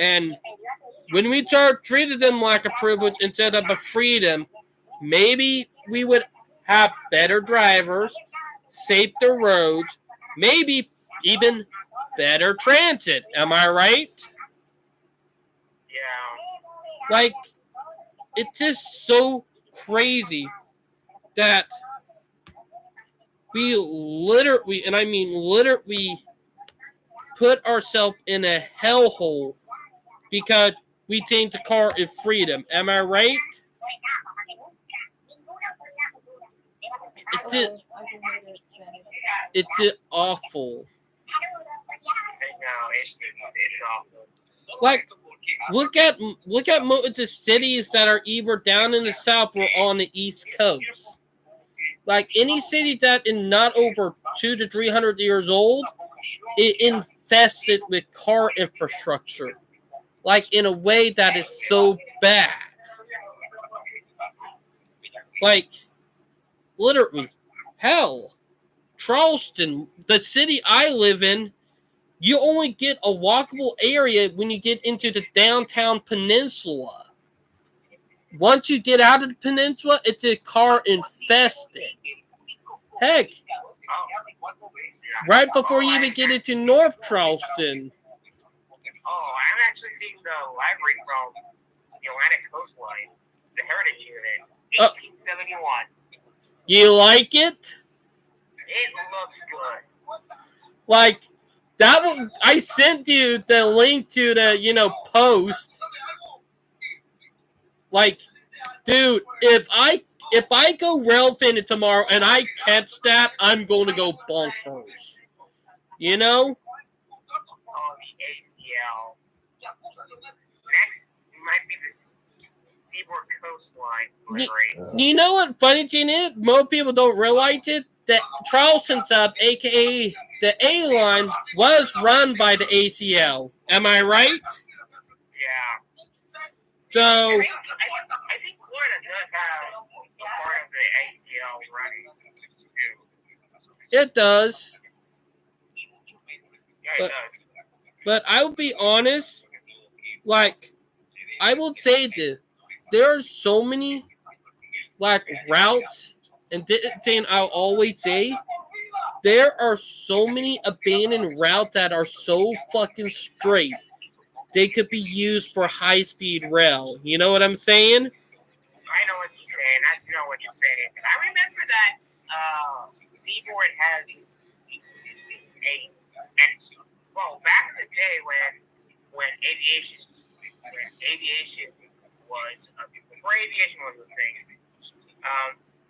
And when we start treating them like a privilege instead of a freedom, maybe we would have better drivers, safer roads, maybe even better transit. Am I right? Yeah. Like, it's just so crazy that we literally, and I mean literally, put ourselves in a hellhole because we think the car is freedom. Am I right? It's just, I can hear it finish. it's just awful. No, it's awful. Like, look at most of the cities that are either down in the south or on the east coast. Like any city that is not over 200 to 300 years old, it infested with car infrastructure. Like in a way that is so bad. Like, literally, hell, Charleston, the city I live in, you only get a walkable area when you get into the downtown peninsula. Once you get out of the peninsula, it's a car infested. Heck, right before you even get into North Charleston. Oh, I'm actually seeing the library from the Atlantic Coastline, the Heritage Unit, 1871. You like it? It looks good. Like, that was, I sent you the link to the, post. Like, dude, if I go rail fanning tomorrow and I catch that, I'm going to go bonkers. You know? Oh, the ACL. Next might be the Seaboard Coastline livery. You know what funny thing is? Most people don't realize it. That Charleston sub, a.k.a. the A-line, was run by the ACL. Am I right? Yeah. So, I think Florida does have a part of the ACL running too. it does. Yeah, it does. But I will be honest, like, I will say this. There are so many, like, routes, and this thing I'll always say, there are so many abandoned routes that are so fucking straight. They could be used for high-speed rail. You know what I'm saying? I know what you're saying. I know what you're saying. I remember that Seaboard has back in the day when aviation was before aviation was a thing,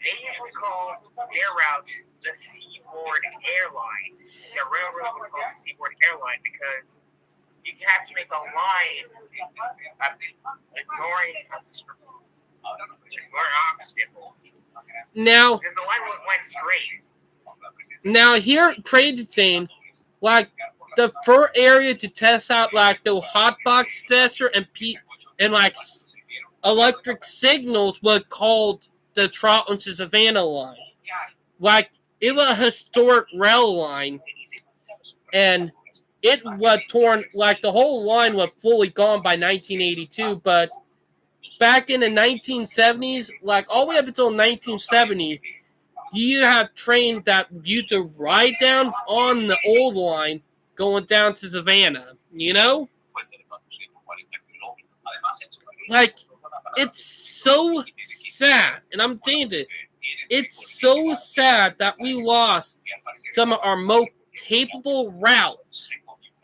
they usually call their route the Seaboard Airline. The railroad was called the Seaboard Airline because you have to make a line ignoring obstacles. Now, Because the line went straight. Now here, Trade's saying, like, the first area to test out, like, the hotbox tester and like, electric signals was called the Charleston to Savannah line. Like, it was a historic rail line, and it was torn, like, the whole line was fully gone by 1982, but back in the 1970s, like, all the way up until 1970, you have trains that you to ride down on the old line going down to Savannah, you know? Like, it's so sad, and I'm saying it. It's so sad that we lost some of our most capable routes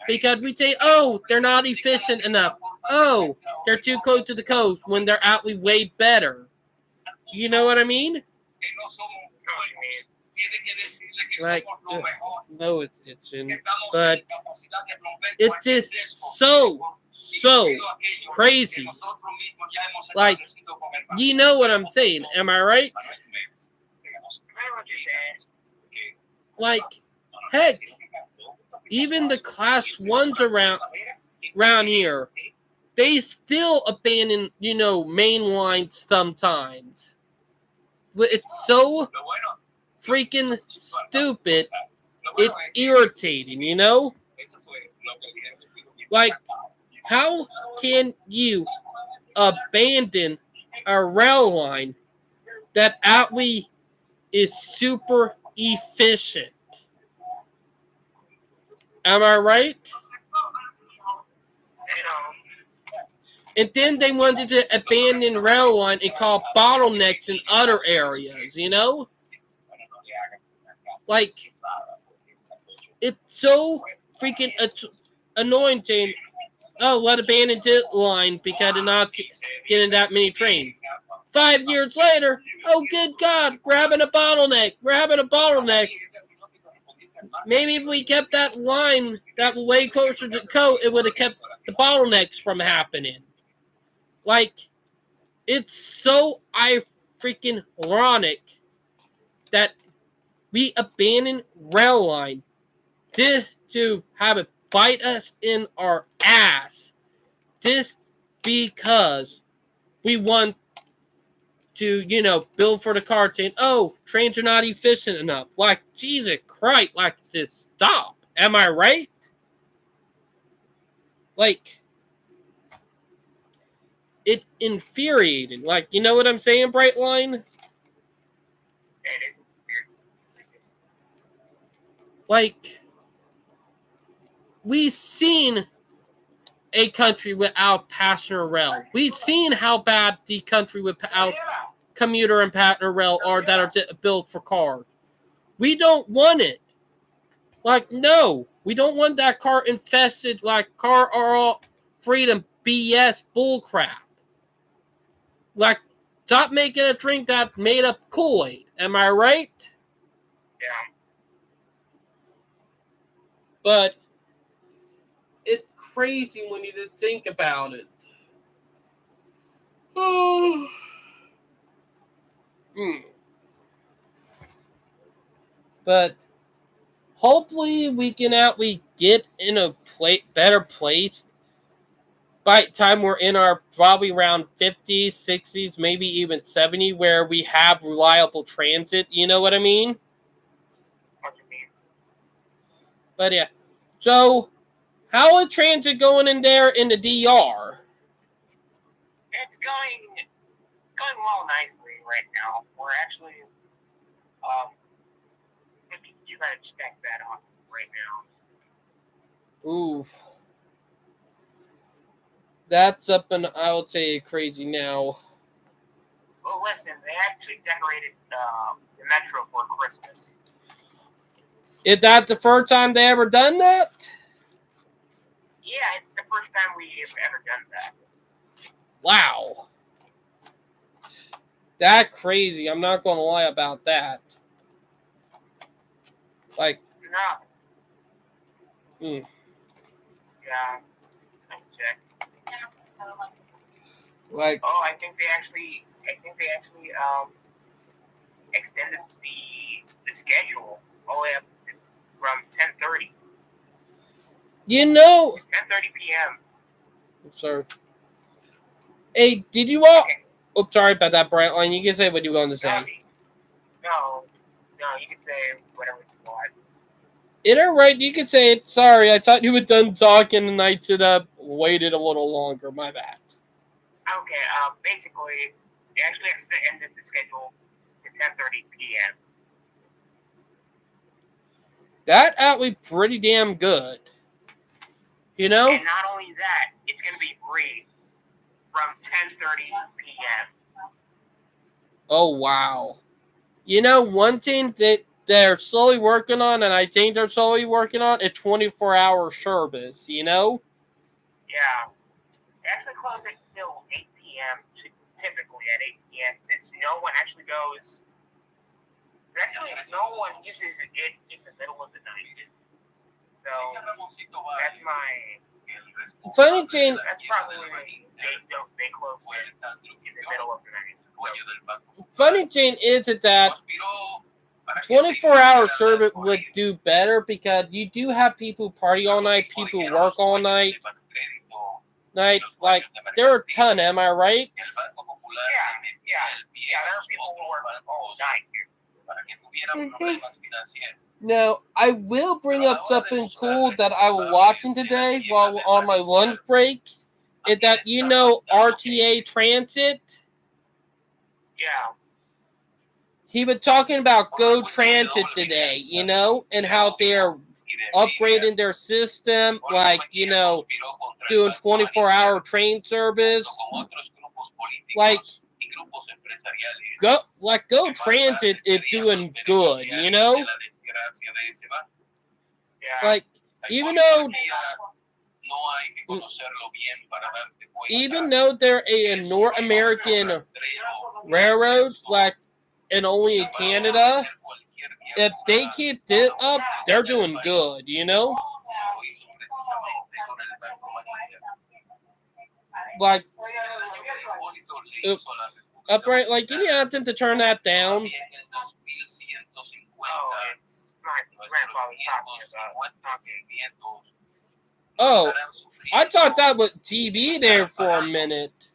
because we say, oh, they're not efficient enough. Oh, they're too close to the coast when they're actually way better. You know what I mean? Like, no, it's in, but it's just so crazy. Like, you know what I'm saying? Am I right? Like, heck, even the class ones around here, they still abandon, main lines sometimes. It's so freaking stupid. It's irritating, Like, How can you abandon a rail line that actually is super efficient? Am I right? And then they wanted to abandon rail line and call bottlenecks in other areas, you know? Like, it's so freaking annoying saying, oh, let abandon this line because they're not getting that many trains. 5 years later, oh, good God, we're having a bottleneck. We're having a bottleneck. Maybe if we kept that line that way closer to the coast, it would have kept the bottlenecks from happening. Like, it's so freaking ironic that we abandoned rail line just to have it bite us in our ass. Just because we want to, build for the car saying, oh, trains are not efficient enough. Like, Jesus Christ, like, just stop. Am I right? Like, it infuriated. Like, you know what I'm saying, Brightline? Like, we've seen a country without passenger rail. We've seen how bad the country without commuter and passenger rail are that are built for cars. We don't want it. Like, no. We don't want that car infested, like, car oral freedom BS bullcrap. Like, stop making a drink that made up Kool-Aid. Am I right? Yeah. But it's crazy when you think about it. Oh. But hopefully we can actually get in a better place by the time we're in our probably around 50s, 60s, maybe even 70, where we have reliable transit. You know what I mean? What do you mean? But yeah. So, how is transit going in there in the DR? It's going well nicely right now. We're actually trying to check that off right now. Oof. That's up and I would say crazy now. Well, listen, they actually decorated the metro for Christmas. Is that the first time they ever done that? Yeah, it's the first time we've ever done that. Wow. That crazy. I'm not going to lie about that. Like, no. Yeah. Let me check. Like, oh, I think they actually extended the schedule all the way up from 10:30. 10:30 p.m. I'm sorry. Hey, did you all? Okay. Oh, sorry about that, Brightline. You can say what you want to say. No, you can say whatever you want. It all right. You can say it. Sorry, I thought you were done talking and I should have waited a little longer. My bad. Okay. Basically, they actually extended the schedule to 10:30 p.m. That actually pretty damn good. You know? And not only that, it's going to be free from 10:30 p.m. Oh, wow. You know, one thing that they're slowly working on, and I think they're slowly working on, a 24-hour service, you know? Yeah. They actually close it till 8 p.m., typically at 8 p.m., since no one actually goes... Actually, no one uses it in the middle of the night. So, that's my... Funny thing... That's probably when they close it in the middle of the night. Funny thing is that 24-hour service would do better because you do have people party all night, people work all night. Like, there are a ton, am I right? Yeah, there are people who work all night. Now, I will bring up something cool that I was watching today while on my lunch break. Is that RTA Transit? Yeah. He was talking about Go Transit today, and how they're upgrading their system, like, doing 24-hour train service. Like, Go Transit is doing good, Yeah. Like, even though they're a North American railroad, like, and only in Canada, if they keep it up, they're doing good, Like, upright, like, you need them to turn that down. Oh, it's my grandfather talking about. Oh, I thought that was TV there for a minute.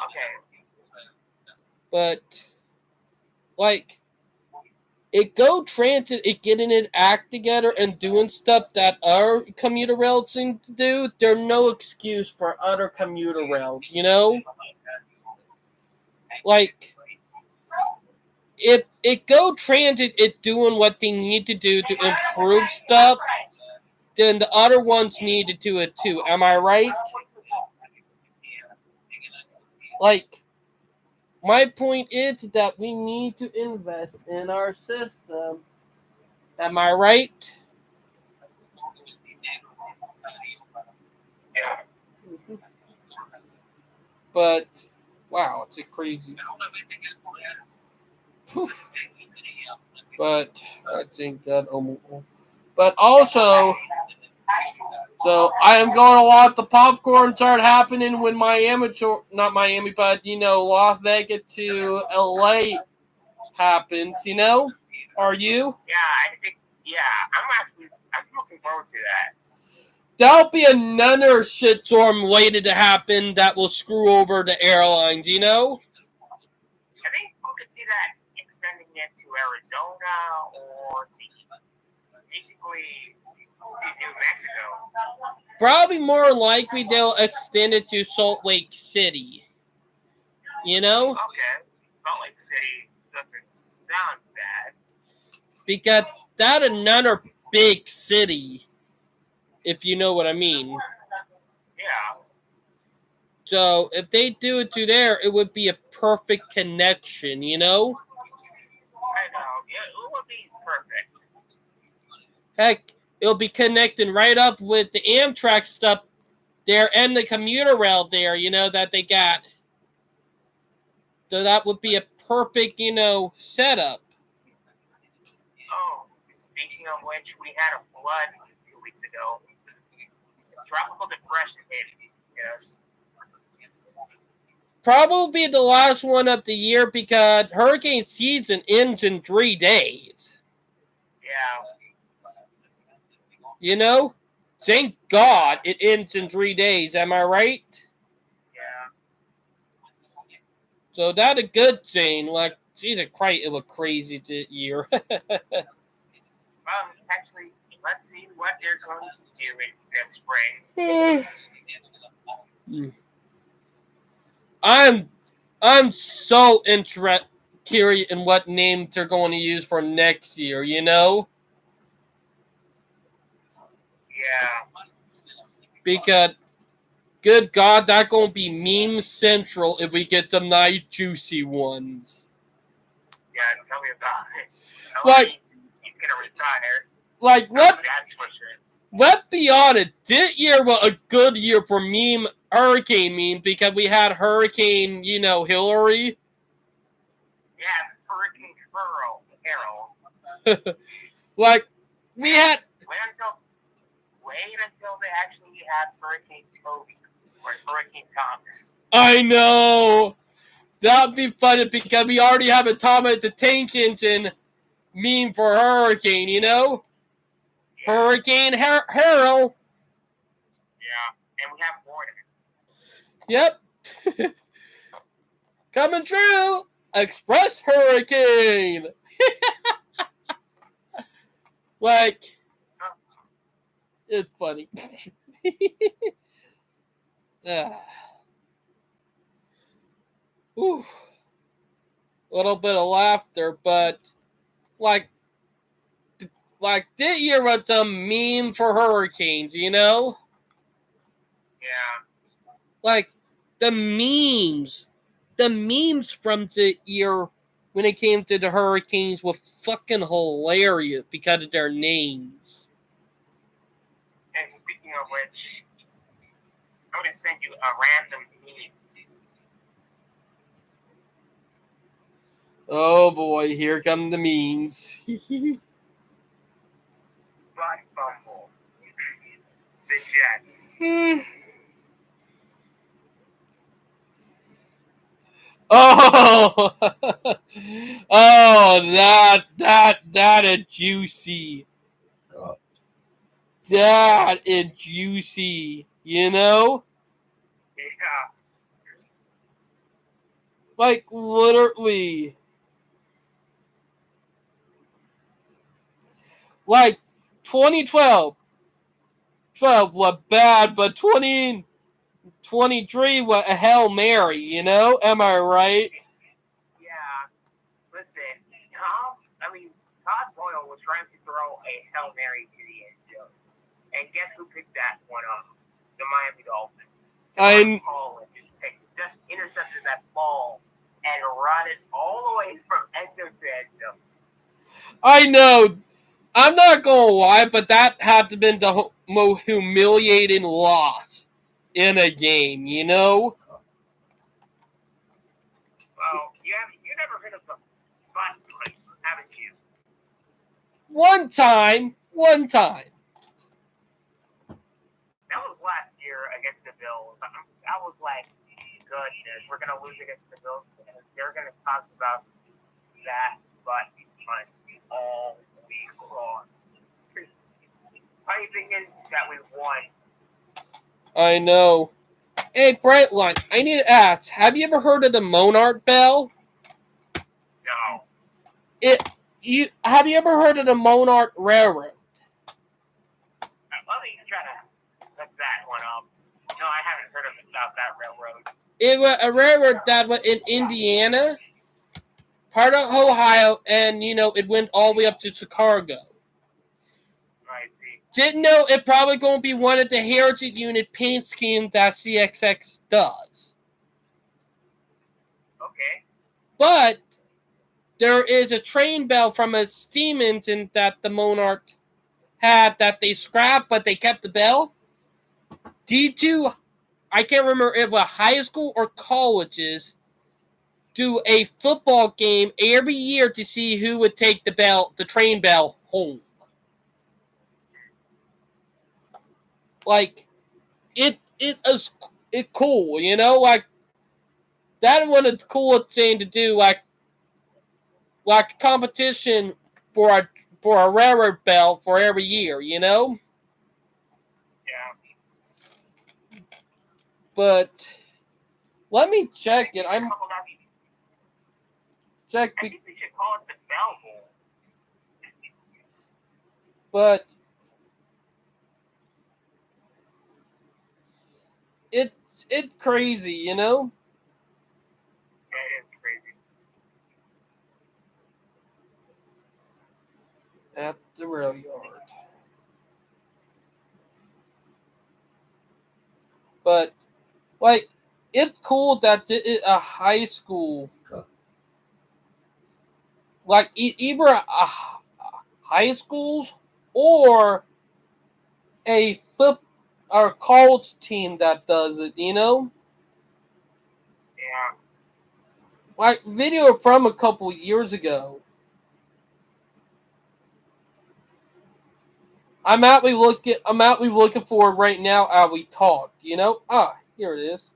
Okay. But, like, it Go Transit is getting its act together and doing stuff that other commuter rails seem to do. There's no excuse for other commuter rails, Like, if Go Transit is doing what they need to do to improve stuff, then the other ones need to do it too. Am I right? Like, my point is that we need to invest in our system. Am I right? Yeah. But, wow, it's a crazy. But I think that. But also, so I am going to watch the popcorn start happening when not Miami, but Las Vegas to LA happens. Are you? Yeah, I'm looking forward to that. That'll be another shitstorm waiting to happen that will screw over the airlines. I think we could see that extending it to Arizona or to basically to New Mexico. Probably more likely they'll extend it to Salt Lake City. Okay, Salt Lake City doesn't sound bad. Because that's another big city, if you know what I mean. Yeah. So if they do it to there, it would be a perfect connection, I know. Yeah, it would be perfect. Heck, it'll be connecting right up with the Amtrak stuff there and the commuter rail there, that they got. So that would be a perfect, setup. Oh, speaking of which, we had a flood 2 weeks ago. Tropical depression hit us. Probably the last one of the year because hurricane season ends in 3 days. Yeah. Thank God it ends in 3 days. Am I right? Yeah. So that's a good thing. Like, Jesus Christ, it was crazy this year. Actually, let's see what they're going to do in spring. I'm so curious in what name they're going to use for next year, Yeah. Because, good God, that's going to be meme central if we get them nice juicy ones. Yeah, tell me about it. Like, he's going to retire. Like, That's for sure. Let's be honest, this year was a good year for hurricane meme, because we had Hurricane, Hillary. Yeah, Hurricane Harold. Like, we had... Wait until they actually have Hurricane Toby or Hurricane Thomas. I know! That'd be funny, because we already have a Thomas the Tank Engine meme for Hurricane, Yeah. Hurricane Harold. Yeah, and we have more. Yep. Coming true. Express Hurricane. Like, it's funny. Ooh, little bit of laughter, but like this year was a meme for hurricanes, you know? Yeah. Like the memes from the year when it came to the hurricanes were fucking hilarious because of their names. And speaking of which, I'm gonna send you a random meme. Oh boy, here come the memes. Butt fumble. The Jets. Oh, oh, that is juicy. That is juicy. You know, Yeah. like literally, like 2012 was bad, but 2023 was a Hail Mary. You know, am I right? Yeah. Listen, Todd Boyle was trying to throw a Hail Mary to the end zone. And guess who picked that one up? The Miami Dolphins. Collins just intercepted that ball and run it all the way from end zone to end zone. I know. I'm not gonna lie, but that had to have been the most humiliating loss in a game, you know? Well, you never heard of the butt punt, haven't you? One time. That was last year against the Bills. I was like, goodness, we're gonna lose against the Bills, and they're gonna talk about that butt punt all week long. Funny thing is that we won. I know. Hey, Brightline, I need to ask, have you ever heard of the Monarch Bell? No. Have you ever heard of the Monarch Railroad? Let me try to look that one up. No, I haven't heard about that railroad. It was a railroad that was in Indiana, part of Ohio, and, you know, it went all the way up to Chicago. I see. Didn't know it probably going to be one of the heritage unit paint schemes that CXX does. Okay. But there is a train bell from a steam engine that the Monarch had that they scrapped, but they kept the bell. D2, I can't remember if it was high school or colleges, do a football game every year to see who would take the train bell home. Like, it's cool, you know? Like, that one is the coolest thing to do, like a competition for a railroad bell for every year, you know? Yeah. But let me check it. I think we should call it the Bell Bowl. But it's crazy, you know? Yeah, it is crazy. At the rail yard. But, like, it's cool that it's a high school. Like, either a high schools or a college team that does it, you know? Yeah. Like, video from a couple years ago. I'm out looking for it right now as we talk, you know? Ah, here it is.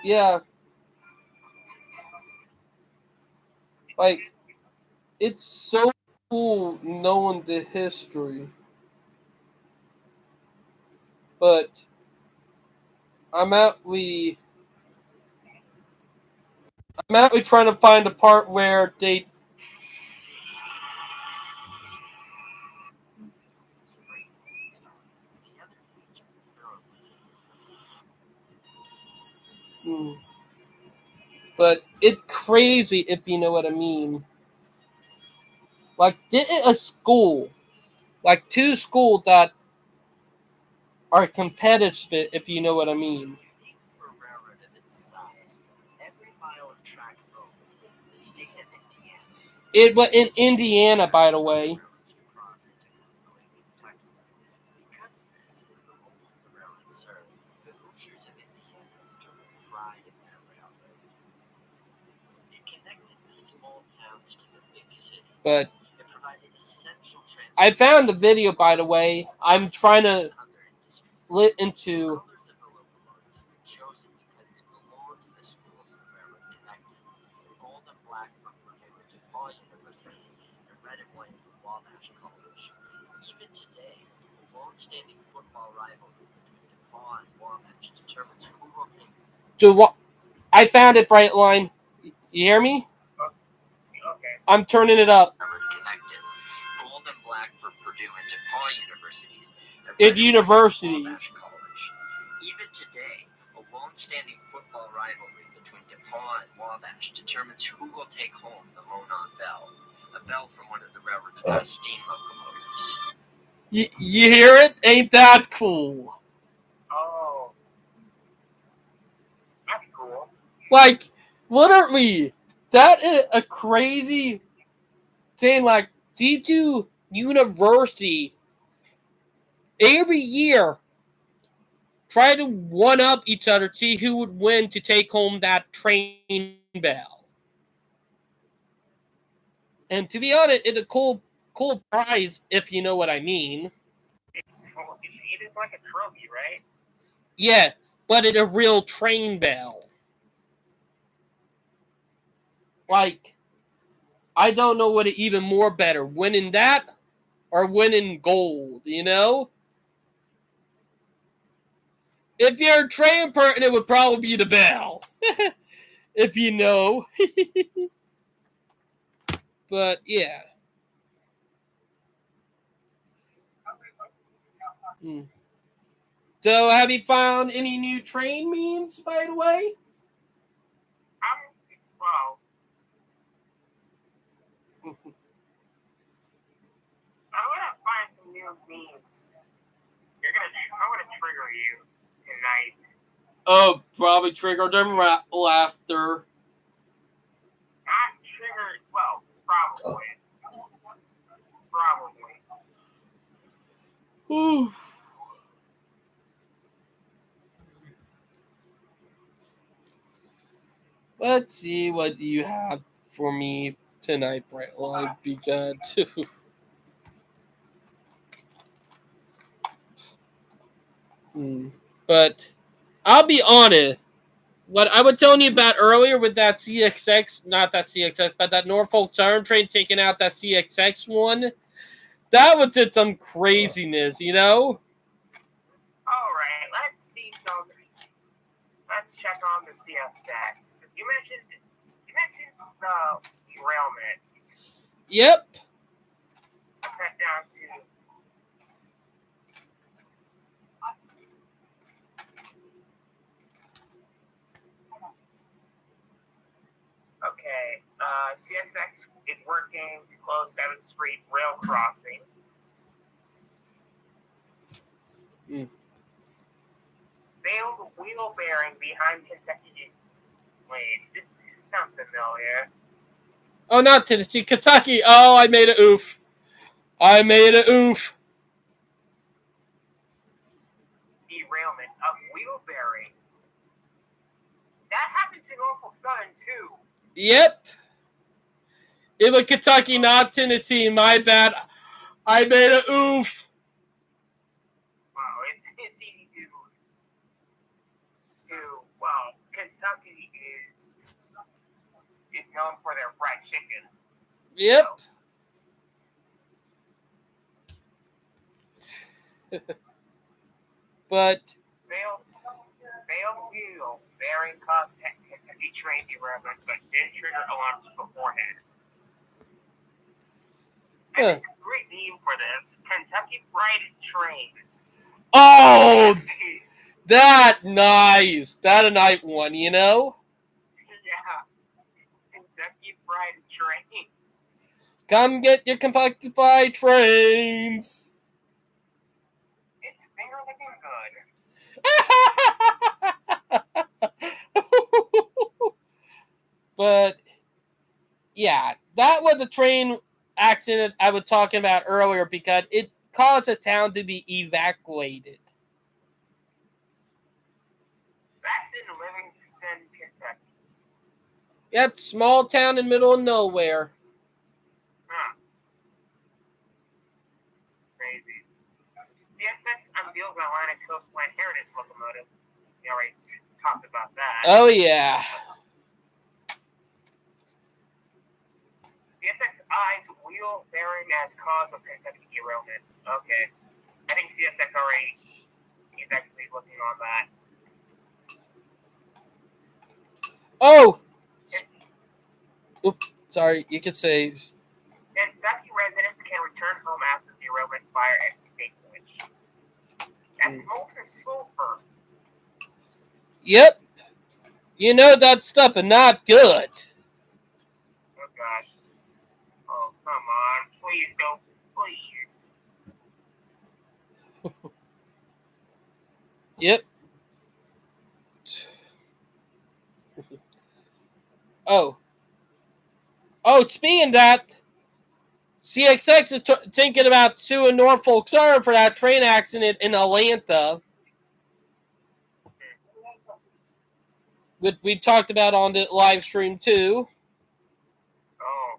Yeah. Like, it's so cool knowing the history. But I'm actually trying to find the part where they. But it's crazy if you know what I mean. Like, didn't a school, like two schools that are competitive, if you know what I mean. For a railroad of its size, every mile of track road was in the state of Indiana. It was in Indiana, by the way. Because of this, and the roles the railroad served, the Hoosiers of Indiana took pride in their railroad. It connected the small towns to the big cities. But it provided essential transportation. I found the video, by the way. I'm trying to lit into. Colors of the locomotives were chosen because they belonged to the schools the railroad connected. Gold and black from Purdue and DePaul universities, and red and white from Wabash College. Even today, a long-standing football rivalry between DePaul and Wabash determines who will take. I found it, Brightline. You hear me? Okay. I'm turning it up. Connected. Gold and black for Purdue and DePaul universities. And universities. College. Even today, a long-standing football rivalry between DePaul and Wabash determines who will take home the Monon Bell, a bell from one of the railroad's best steam locomotives. You hear it? Ain't that cool? Oh, that's cool. Like, literally, that is a crazy thing. Like, D2 University every year try to one up each other, see who would win to take home that train bell. And to be honest, it's a cool prize, if you know what I mean. It's like a trophy, right? Yeah, but it's a real train bell. Like, I don't know what it even more better, winning that or winning gold, you know? If you're a train person, it would probably be the bell. If you know. But, yeah. So, have you found any new train memes, by the way? Well, I'm gonna find some new memes. I'm gonna trigger you tonight. Oh, probably triggered them laughter. Not triggered. Well, probably. Ooh. Let's see what you have for me tonight, Brightline, because but I'll be honest. What I was telling you about earlier with that CXX, not that CXX, but that Norfolk Southern train taking out that CXX one, that was just some craziness, you know? All right, let's see some. Let's check on the CSX. You mentioned the derailment. Yep. Let's head down to. Okay, CSX is working to close 7th Street rail crossing. Failed wheel bearing behind Kentucky Lane. This sounds familiar. Oh, not Tennessee, Kentucky. Oh, I made a oof. Derailment of wheel bearing. That happened to Norfolk Southern too. Yep. It was Kentucky, not Tennessee. My bad. I made a oof. Wow, it's easy to. Well, Kentucky is known for their fried chicken. Yep. but Failed wheel bearing caused Kentucky train derailment, but didn't trigger alarms beforehand. I Huh. think a great name for this: Kentucky Fried Train. Oh, that nice. That a nice one, you know? Yeah, Kentucky Fried Train. Come get your Kentucky Fried Trains. It's finger looking good. But yeah, that was the train accident I was talking about earlier because it caused the town to be evacuated. That's in Livingston, Kentucky. Yep, small town in the middle of nowhere. Huh. Crazy. CSX unveils Atlantic Coastline Heritage locomotive. We already talked about that. Oh yeah. CSX eyes wheel bearing as cause of Kentucky derailment. Okay. I think CSX already is actually looking on that. Oh! Oops, sorry, you could say. Kentucky residents can return home after derailment fire at Stakeledge. That's molten sulfur. Yep. You know that stuff is not good. Oh gosh. Oh, come on. Please don't. Please. Yep. Oh. Oh, speaking of that, CXX is thinking about suing Norfolk Southern for that train accident in Atlanta. Which we talked about on the live stream too. Oh.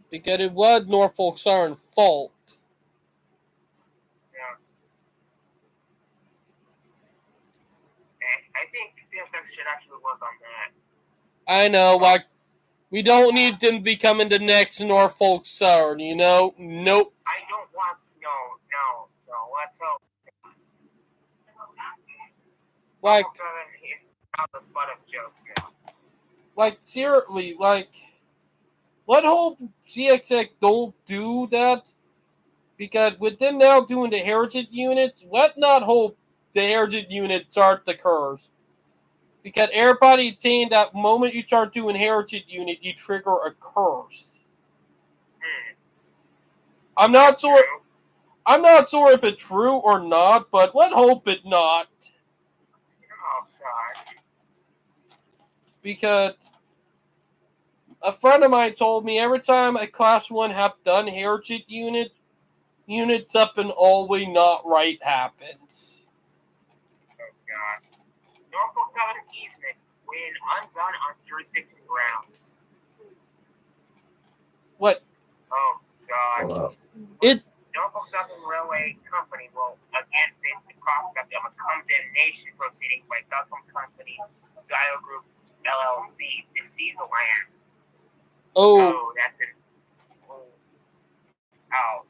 Because it was Norfolk Southern's fault. Yeah. I think CSX should actually work on that. I know, like, we don't need them to be coming to next Norfolk Southern, you know? Nope. I don't want. No. Let's hope. Like, Norfolk Southern is not the butt of jokes now. like, seriously, like, let hope CXX don't do that. Because with them now doing the heritage units, let not hope the heritage units start the curse. Because everybody saying that moment you start doing heritage unit, you trigger a curse. I'm not sure if it's true or not, but let's hope it not. Oh gosh. Because a friend of mine told me every time a class 1 have done heritage units up and always not right happens. Oh god. Norfolk Southern easements when undone on jurisdiction grounds. What? Oh god. Norfolk Southern Railway Company will again face the prospect of a condemnation proceeding by Duckham Company, Zio Group LLC, to seize the land. Oh, That's an. Oh.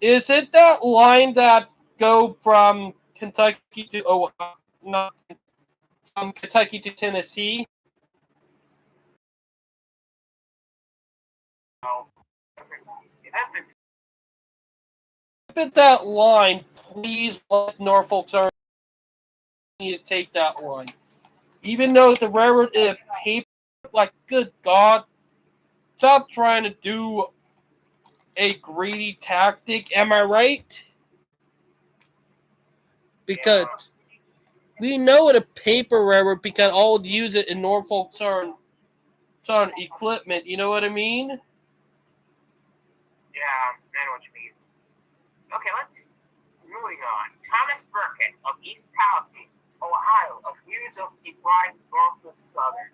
is it that line that go from Kentucky to not from Kentucky to Tennessee? No. That's If it's that line, please let Norfolk Southern need to take that line. Even though the railroad is paper, like, good God, stop trying to do a greedy tactic. Am I right? Because we know it a paper railroad because I'll use it in Norfolk Southern equipment. You know what I mean? Yeah, I know what you mean. Okay, let's moving on. Thomas Burkett of East Palestine, Ohio, accused of defrauding Norfolk Southern.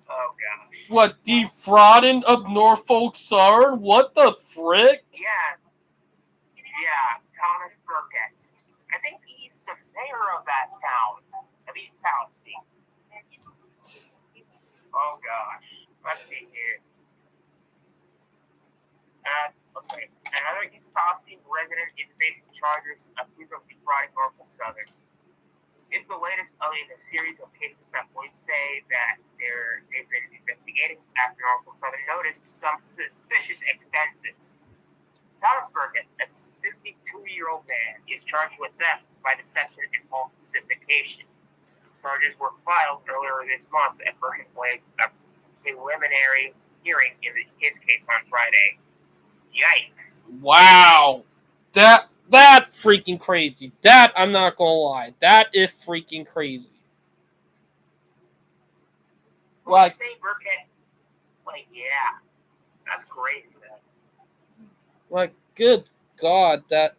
Oh gosh. What, defrauding of Norfolk Southern? What the frick? Yeah, Thomas Burkett. I think he's the mayor of that town, of East Palestine. Oh gosh. Let's see here. Okay. Another East Palestine facing charges of accused of defrauding Norfolk Southern. It's the latest in a series of cases that police say that they've been investigating after Norfolk Southern noticed some suspicious expenses. Thomas Burkett, a 62-year-old man, is charged with theft by deception and falsification. Charges were filed earlier this month, and Burkett waived a preliminary hearing in his case on Friday. Yikes! Wow, that freaking crazy. That I'm not gonna lie, that is freaking crazy. Like, say Burkett, like, yeah, that's crazy. Like, good God, that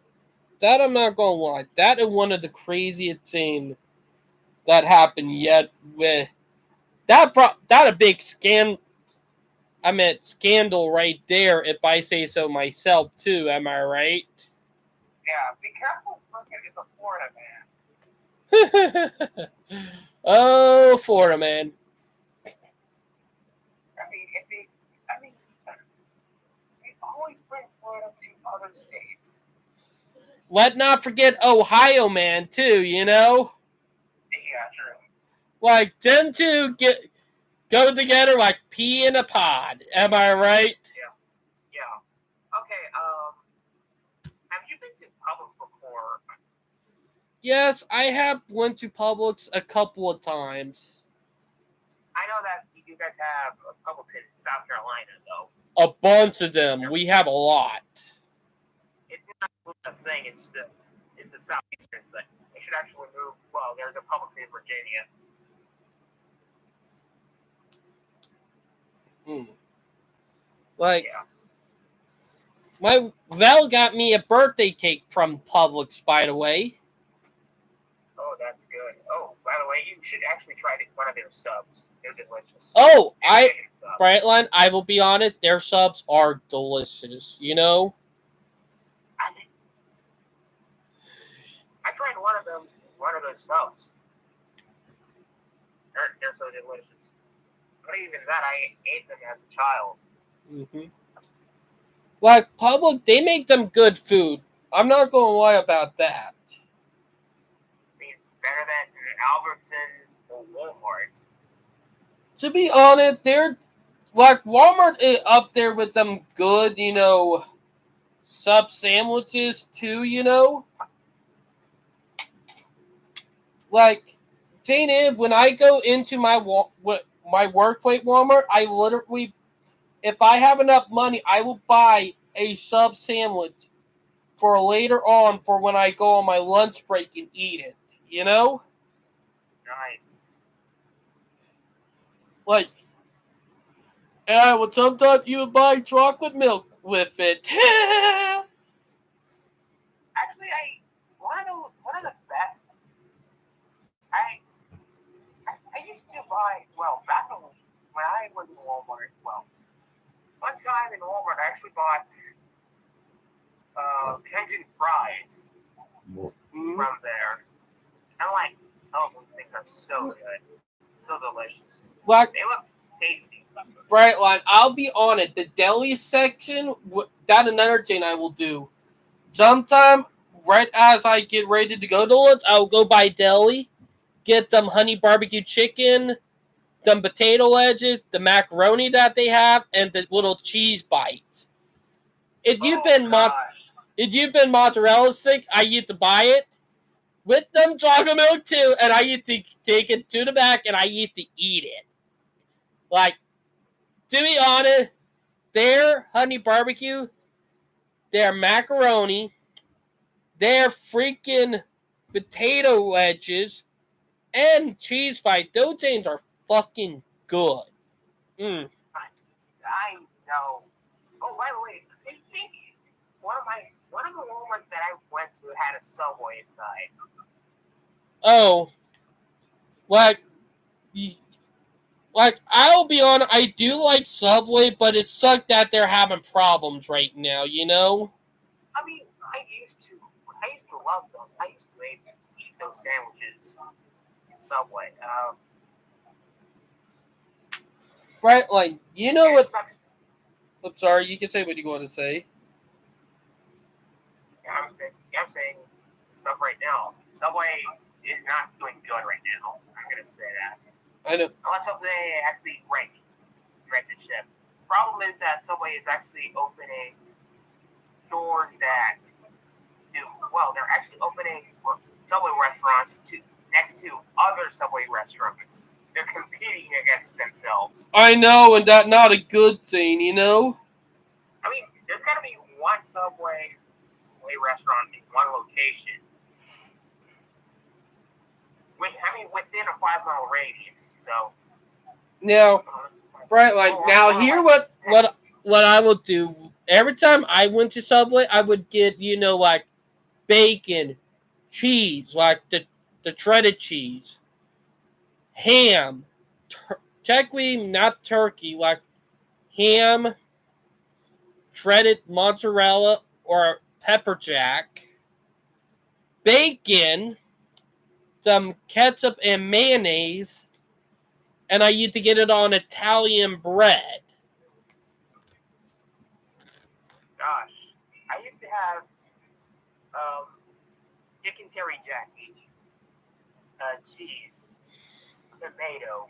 I'm not gonna lie, that is one of the craziest things that happened yet. With that a big scandal right there, if I say so myself too. Am I right? Yeah, be careful. Burkett is a Florida man. Oh, Florida man. We always bring Florida to other states. Let not forget Ohio man too. You know. Yeah, true. Like them two go together like pea in a pod. Am I right? Yeah. Okay. Have you been to Publix before? Yes, I have went to Publix a couple of times. I know that you guys have a Publix in South Carolina, though. A bunch of them. We have a lot. It's not a thing. It's a southeastern thing. They should actually move. Well, there's a Publix in Virginia. Like, yeah. My Val got me a birthday cake from Publix, by the way. Oh, that's good. Oh, by the way, you should actually try one of their subs. They're delicious. Oh, Brightline, I will be honest, their subs are delicious, you know? I tried one of those subs. They're so delicious. But even that, I ate them as a child. Mm-hmm. Like, Publix, they make them good food. I'm not going to lie about that. I mean, better than Albertsons or Walmart. To be honest, they're like Walmart is up there with them good, you know, sub sandwiches too, you know. Like, Jane, when I go into my workplace Walmart, I literally, if I have enough money, I will buy a sub sandwich for later on for when I go on my lunch break and eat it, you know? Nice. Like, and I would sometimes even buy chocolate milk with it. Actually, one of the best. I used to buy, well, back when I was in Walmart. Well, one time in Walmart, I actually bought Cajun fries from there. I'm like, oh, those things are so good, so delicious. Like, they look tasty. Brightline, I'll be on it. The deli section, that another thing I will do. Sometime, right as I get ready to go to lunch, I'll go buy deli, get some honey barbecue chicken, some potato wedges, the macaroni that they have, and the little cheese bites. If you've been mozzarella stick, I used to buy it with them chocolate milk too, and I used to take it to the back and I used to eat it. Like, to be honest, their honey barbecue, their macaroni, their freaking potato wedges, and cheese bites, those things are fucking good. I know. Oh, by the way, I think one of the Walmarts that I went to had a Subway inside. Oh, like I'll be honest, I do like Subway, but it sucked that they're having problems right now, you know? I mean, I used to love them. I used to eat those sandwiches in Subway. Right, like, you know what? Sucks. I'm sorry, you can say what you want to say. Yeah, I'm saying stuff right now. Subway is not doing good right now. I'm gonna say that. I know. Unless they actually rank the ship. Problem is that Subway is actually opening doors that do well. They're actually opening Subway restaurants next to other Subway restaurants. They're competing against themselves. I know, and that's not a good thing, you know? I mean, there's got to be one Subway restaurant in one location. Within a 5-mile radius. So. Now, Brightline. Now, here what I will do. Every time I went to Subway, I would get, like bacon, cheese, like the shredded cheese, ham, technically not turkey, like ham, shredded mozzarella or pepper jack, bacon, some ketchup and mayonnaise, and I used to get it on Italian bread. Gosh, I used to have chicken teriyaki, cheese, tomato,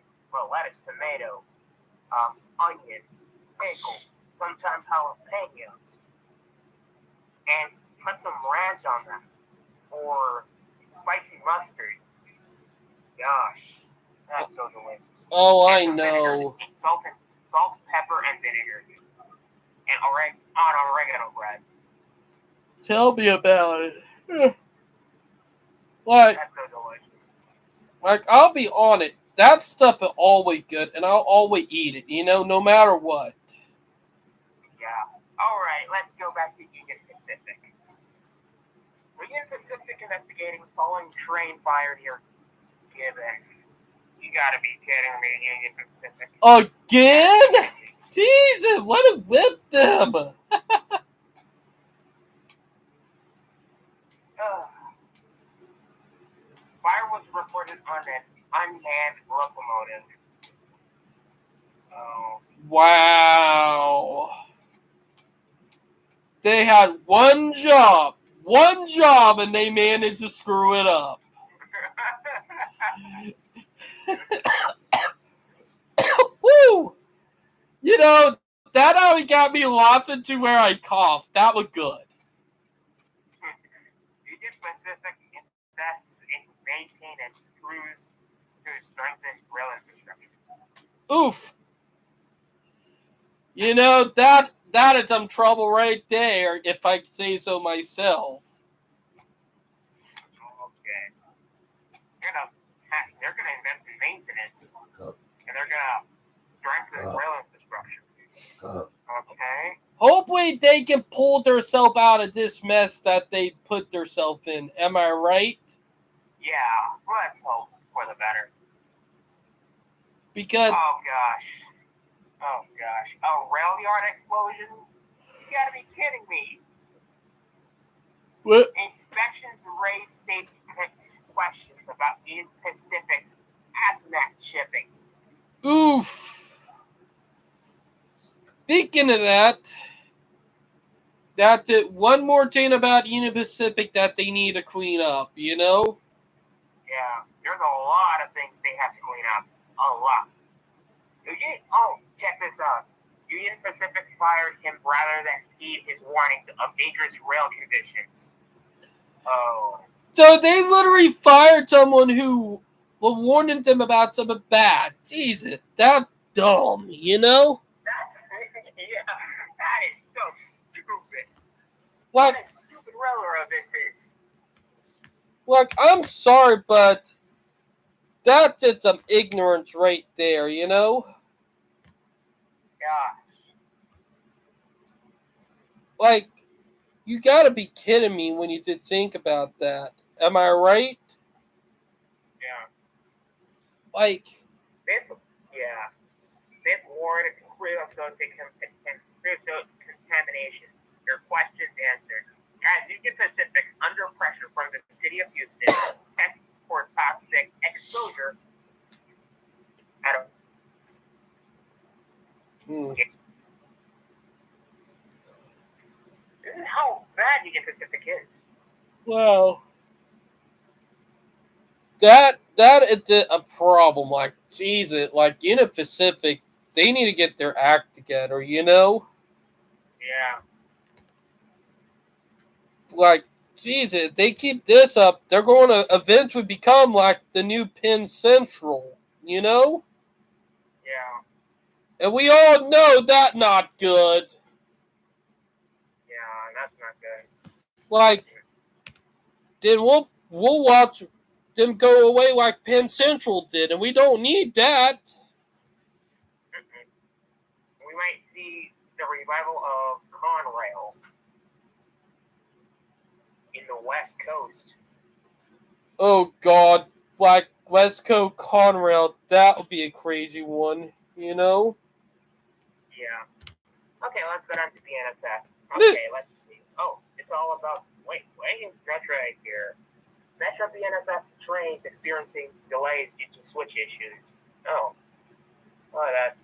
lettuce, tomato, onions, pickles, sometimes jalapenos, and put some ranch on them, or spicy mustard. Gosh, that's so delicious. Oh, And I some know. vinegar, salt, pepper, and vinegar, and oregano bread. Tell me about it. Like, That's so delicious. I'll be on it. That stuff is always good, and I'll always eat it, no matter what. Yeah. All right, let's go back to Union Pacific. Union Pacific investigating falling train fire near Gibbon. You gotta be kidding me, Union Pacific. Again? Jesus, what a whip them! Fire was reported on an unmanned locomotive. Oh. Wow. They had one job, and they managed to screw it up. Woo! That always got me laughing to where I coughed. That was good. Union Pacific invests in maintenance crews to strengthen rail infrastructure. Oof. That is some trouble right there, if I could say so myself. Okay. They're gonna invest in maintenance, and they're gonna strengthen rail infrastructure. Okay. Hopefully they can pull themselves out of this mess that they put themselves in. Am I right? Yeah, let's hope for the better. Because Oh gosh. A rail yard explosion? You gotta be kidding me. what? Inspections raise safety questions about Union Pacific's hazmat shipping. Oof. Speaking of that's it. One more thing about Union Pacific that they need to clean up, Yeah, there's a lot of things they have to clean up. A lot. Check this out. Union Pacific fired him rather than heed his warnings of dangerous rail conditions. Oh. So they literally fired someone who was warning them about something bad. Jesus, that's dumb, That's, that is so stupid. What a stupid railroad this is. Look, I'm sorry, but that's just some ignorance right there, Yeah. Like, you gotta be kidding me when you did think about that. Am I right? Yeah. Like, Fifth Ward creosote contamination. Your questions answered. As Union Pacific, under pressure from the city of Houston, tests for toxic exposure. This is how bad Union Pacific is. Wow. That is a problem. Like, Jesus, like Union Pacific, they need to get their act together. Yeah. Like, Jesus, they keep this up, they're going to eventually become like the new Penn Central. Yeah. And we all know that not good. Yeah, that's not good. Like, then we'll watch them go away like Penn Central did, and we don't need that. Mm-mm. We might see the revival of Conrail in the West Coast. Oh God, like West Coast Conrail, that would be a crazy one. Yeah. Okay, let's go down to BNSF. Okay, let's see. Oh, it's all about. Wait, is Metro right here? Metro BNSF trains experiencing delays due to switch issues. Oh, that's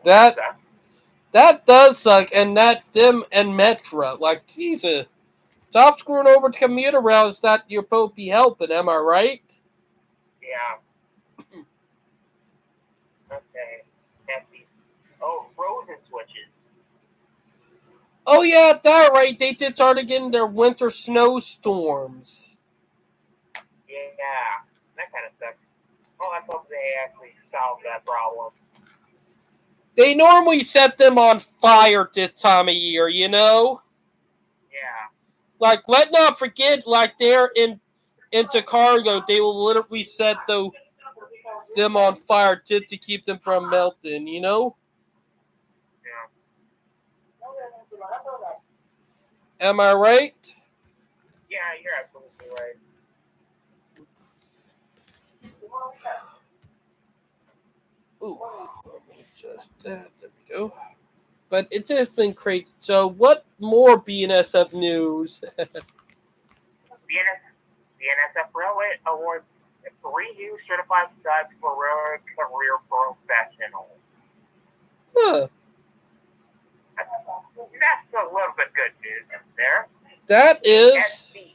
That sucks. that does suck, and that them and Metro, like Jesus, stop screwing over the commuter routes that you're supposed to be helping. Am I right? Yeah. Okay. Oh, frozen switches. Oh yeah, that right. They did start getting their winter snowstorms. Yeah, that kind of sucks. Well, let's hope they actually solve that problem. They normally set them on fire this time of year, Yeah. Like, let not forget, like they're into cargo, they will literally set them on fire just to keep them from melting. Yeah. Am I right? Yeah, you're absolutely right. Ooh, let me just there we go. But it's just been crazy. So, what more BNSF news? BNSF Railway awards 3 new certified subs for railway career professionals. Huh. That's a little bit good news there. That is. PSB.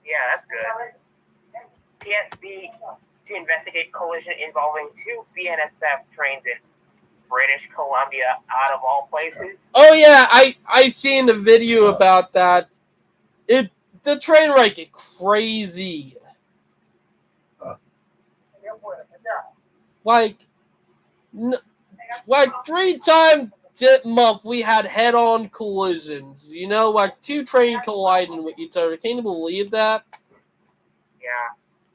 Yeah, that's good. PSB to investigate collision involving 2 BNSF trains in British Columbia, out of all places. Oh yeah, I seen the video about that. The train wreck get crazy. Like 3 times this month we had head-on collisions. Like 2 trains colliding with each other. Can you believe that? Yeah.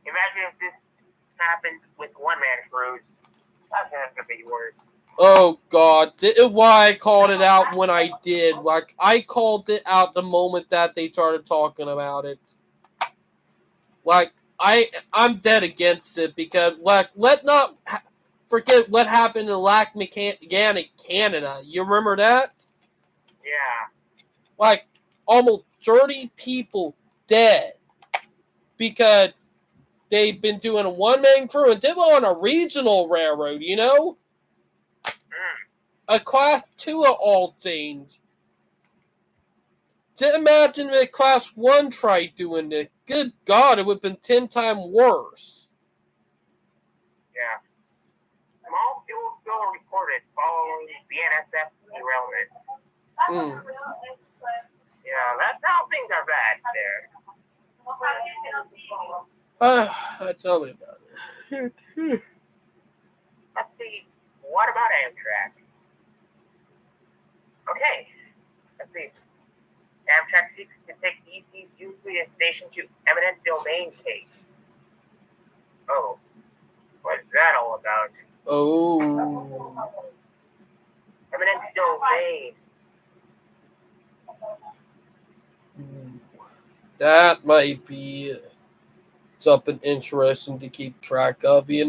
Imagine if this happens with one-man crews. That's gonna be worse. Oh God, this is why I called it out when I did. Like, I called it out the moment that they started talking about it. Like, I'm dead against it because, like, let not forget what happened in Lac-Mégantic, Canada. You remember that? Yeah. Like, almost 30 people dead because they've been doing a one-man crew and they were on a regional railroad, A class 2 of all things. Just imagine if class 1 tried doing this. Good God, it would have been 10 times worse. Yeah. Small fuel spill reported following BNSF derailment. Yeah, that's how things are bad there. Tell me about it. Let's see. What about Amtrak? Okay. Let's see. Amtrak seeks to take EC's Euclid Station to eminent domain case. Oh. What is that all about? Oh. Eminent domain. That might be something interesting to keep track of, Yeah.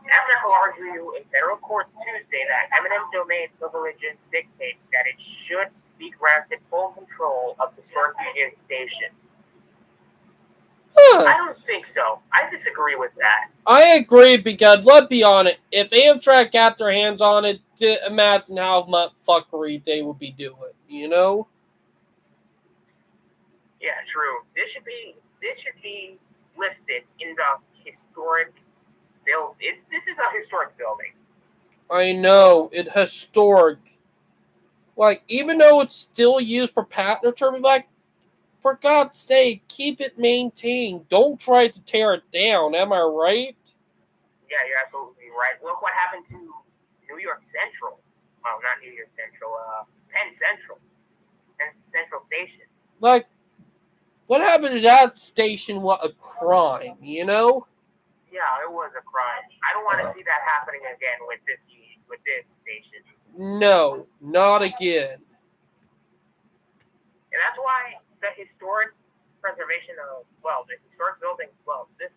Amtrak will argue in federal court Tuesday that eminent domain privileges dictate that it should be granted full control of the historic Union Station. I don't think so. I disagree with that. I agree because let's be honest, if Amtrak got their hands on it, imagine how much fuckery they would be doing, you know? Yeah, true. This should be listed in the historic build. This is a historic building. I know, it's historic. Like, even though it's still used for passenger, like, for God's sake, keep it maintained. Don't try to tear it down, am I right? Yeah, you're absolutely right. Look what happened to New York Central. Well, not New York Central. Penn Central. Penn Central Station. Like, what happened to that station? What a crime, you know? Yeah, it was a crime. I don't want to see that happening again with this station. No, not again. And that's why the historic preservation of, the historic building, this.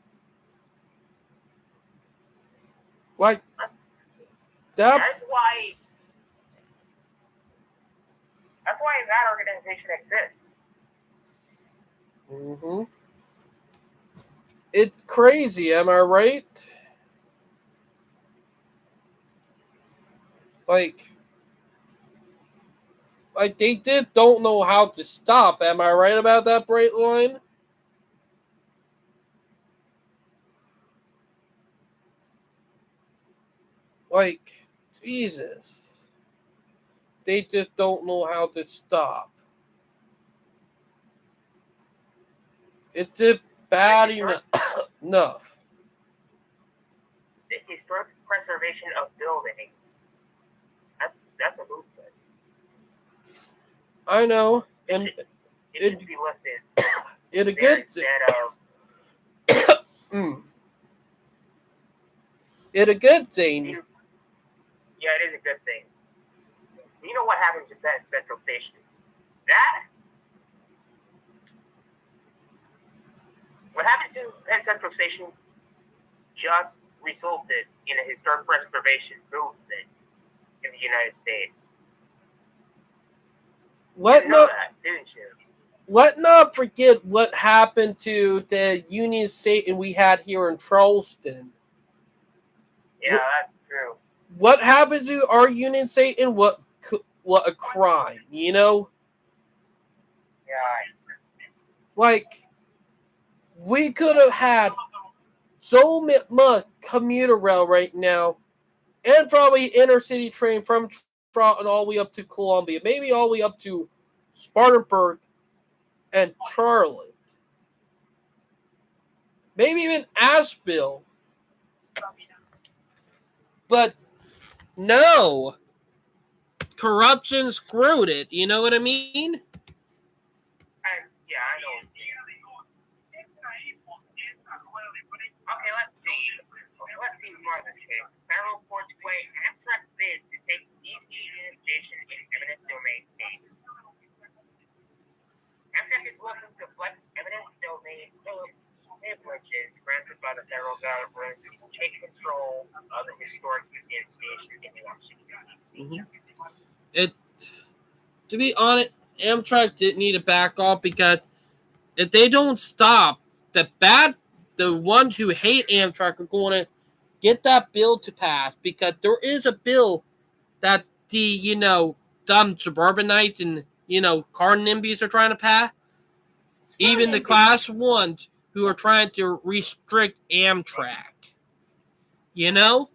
Like, That's why that organization exists. Mm-hmm. It's crazy, am I right? Like they don't know how to stop. Am I right about that, Bright Line? Like, Jesus. They just don't know how to stop. It's just bad enough. The historic preservation of buildings. That's a movement. I know. And it should be listed. It a good instead of it a good thing. Yeah, it is a good thing. You know what happened to Penn Central Station? What happened to Penn Central Station just resulted in a historic preservation movement in the United States. What you know that, didn't you? Let not forget what happened to the Union Station we had here in Charleston. Yeah, that's true. What happened to our Union Station? What a crime, you know? Yeah. Like, we could have had so much commuter rail right now, and probably intercity train from Charleston all the way up to Columbia, maybe all the way up to Spartanburg and Charlotte. Maybe even Asheville. But no. Corruption screwed it. You know what I mean? Yeah, I know. Okay, let's see more of this case. Federal Courts weigh Amtrak bid to take DC Union Station in eminent domain case. Amtrak is looking to flex eminent domain privileges granted by the federal government to take control of the historic Union Station in Washington, D.C. To be honest, Amtrak didn't need to back off because if they don't stop, the ones who hate Amtrak are going to get that bill to pass, because there is a bill that the, dumb suburbanites and, car NIMBYs are trying to pass. Even the class ones who are trying to restrict Amtrak. You know?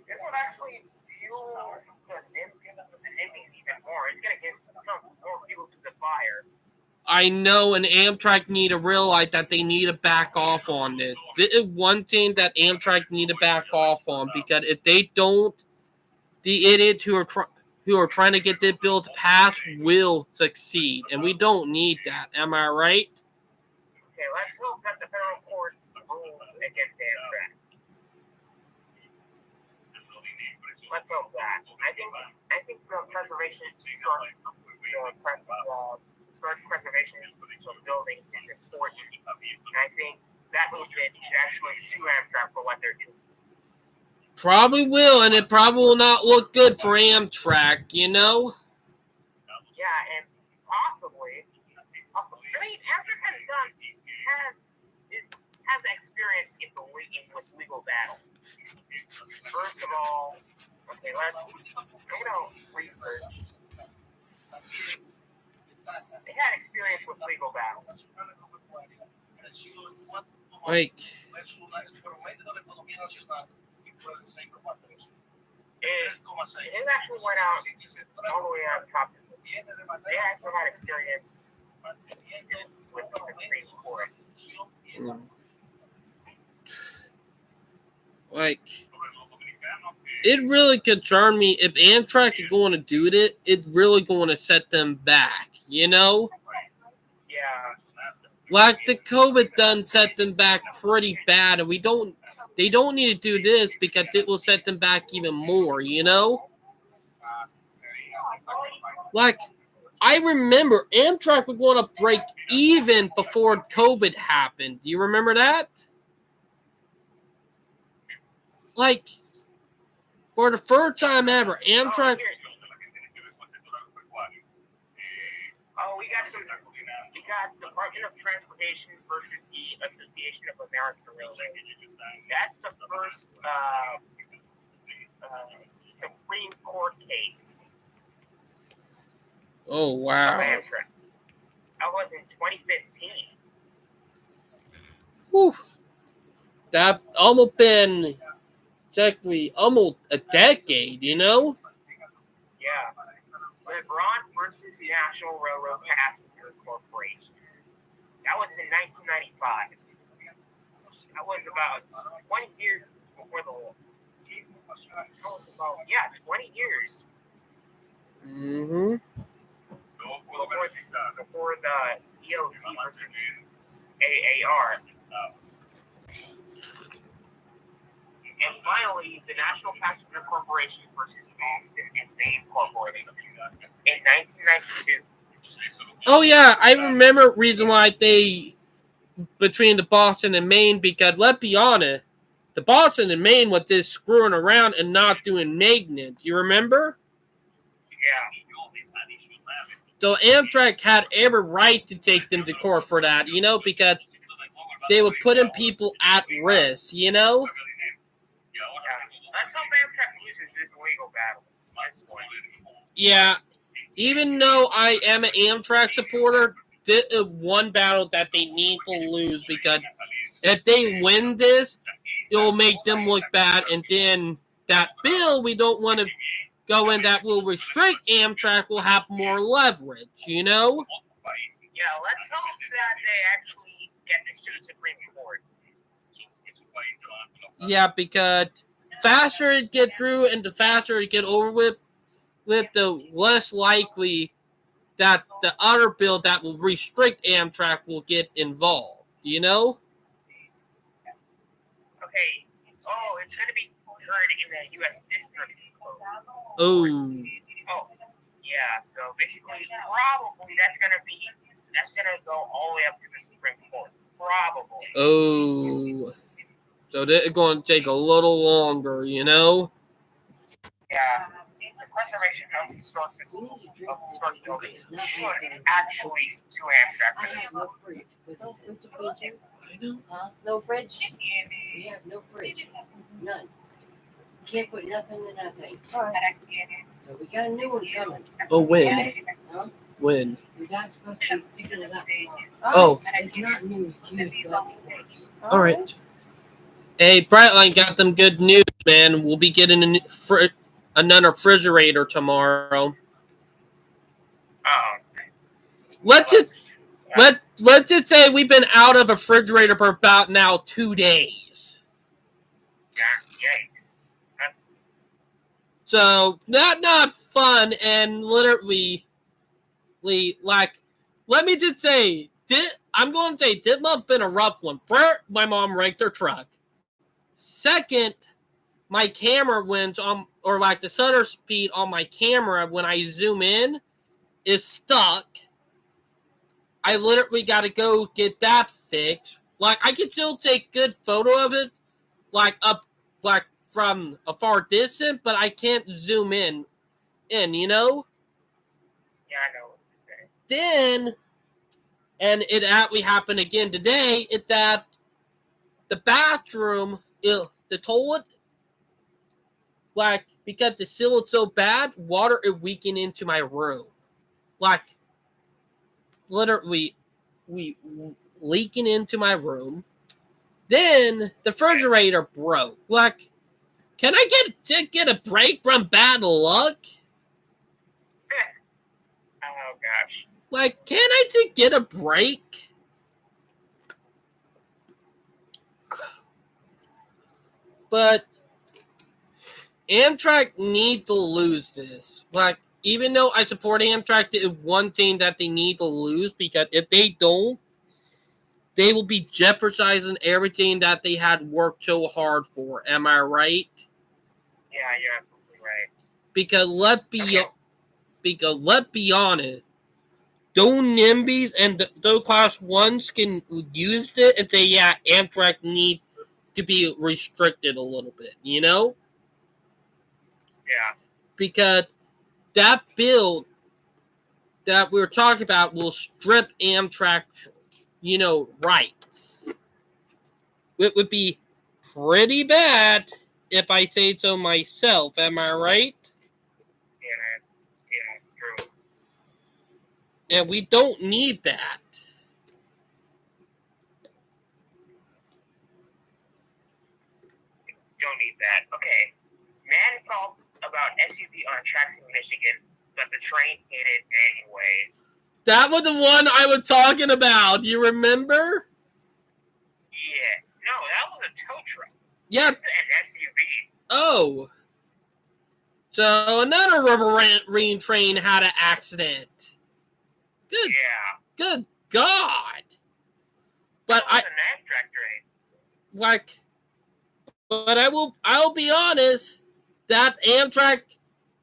This would actually fuel the NIMBYs even more. It's going to give some more fuel to the fire. I know, and Amtrak need to realize that they need to back off on this. This is one thing that Amtrak need to back off on, because if they don't, the idiots who are trying to get this bill to pass will succeed, and we don't need that. Am I right? Okay, let's hope that the federal court rules against Amtrak. Let's hope that. I think the preservation preservation of buildings is important. And I think that movement should actually sue Amtrak for what they're doing. Probably will, and it probably will not look good for Amtrak, you know? Yeah, and possibly. I mean, Amtrak has has experience with legal battles. First of all, okay, I'm gonna research. They had experience with legal battles. Like, It actually went out all the way on top. They actually had experience with the Supreme Court. like, it really concerned me if Amtrak is going to do it really going to set them back, you know? Yeah. Like the COVID done set them back pretty bad, and they don't need to do this because it will set them back even more, you know? Like, I remember Amtrak was going to break even before COVID happened. Do you remember that? Like, for the first time ever, Amtrak. Oh, we got Department of Transportation versus the Association of American Railroads. That's the first Supreme Court case. Oh, wow. Of Amtrak. That was in 2015. Whew. That almost been exactly almost a decade, you know? Yeah. LeBron versus National Railroad Passenger Corporation. That was in 1995. That was about 20 years before the war. 20 years. Mm-hmm. Before the DOT versus AAR. And finally, the National Passenger Corporation versus Boston and Maine Corporation in 1992. Oh, yeah, I remember reason why they, between the Boston and Maine, because let's be honest, the Boston and Maine was just screwing around and not doing maintenance. You remember? Yeah. So Amtrak had every right to take them to court for that, you know, because they were putting people at risk, you know? Let's hope Amtrak loses this legal battle. Yeah, even though I am an Amtrak supporter, this is one battle that they need to lose because if they win this, it will make them look bad, and then that bill we don't want to go in that will restrict Amtrak will have more leverage, you know? Yeah, let's hope that they actually get this to the Supreme Court. Yeah, because faster it get through and the faster it get over with, the less likely that the other bill that will restrict Amtrak will get involved, you know? Okay. Oh, it's going to be heard in the U.S. District. Oh. Oh, yeah. So basically, probably that's going to go all the way up to the Supreme Court. Probably. Oh. So it's going to take a little longer, you know? Yeah. The preservation of historic buildings should actually sue Amtrak for this. No fridge for you? I know. Huh? No fridge? We have no fridge. None. Can't put nothing in that thing. Alright. So we got a new one coming. Oh, when? Huh? When? We're not supposed to be picking it up tomorrow. Oh. It's not new, it's used, but it works. All right. Hey, Brightline got them good news, man. We'll be getting another refrigerator tomorrow. Let's just say we've been out of a refrigerator for about now 2 days. Yikes. So not fun, and literally, like, let me just say, I'm going to say this month been a rough one. First, my mom wrecked her truck. Second, my camera went on, or like the shutter speed on my camera when I zoom in is stuck. I literally got to go get that fixed. Like, I can still take good photo of it, like up, like from a far distance, but I can't zoom in, you know? Yeah, I know what you're saying. Then, and it actually happened again today, is that the bathroom, the toilet, like, because the seal is so bad, water is leaking into my room. Like, literally, we leaking into my room. Then the refrigerator broke. Like, can I get a break from bad luck? Oh gosh. Like, can I just get a break? But Amtrak need to lose this. Like, even though I support Amtrak, it is one thing that they need to lose, because if they don't, they will be jeopardizing everything that they had worked so hard for. Am I right? Yeah, you're absolutely right. Because let's be honest, those NIMBYs and those Class 1s can use it and say, yeah, Amtrak need to be restricted a little bit, you know? Yeah. Because that bill that we were talking about will strip Amtrak, rights. It would be pretty bad if I say so myself. Am I right? Yeah, true. And we don't need that. Don't need that. Okay. Man thought about SUV on tracks in Michigan, but the train hit it anyway. That was the one I was talking about. You remember? Yeah. No, that was a tow truck. Yeah. This is an SUV. Oh. So another Rubberine train had an accident. Good. Yeah. Good God. But That was an Amtrak train. But I'll be honest, that Amtrak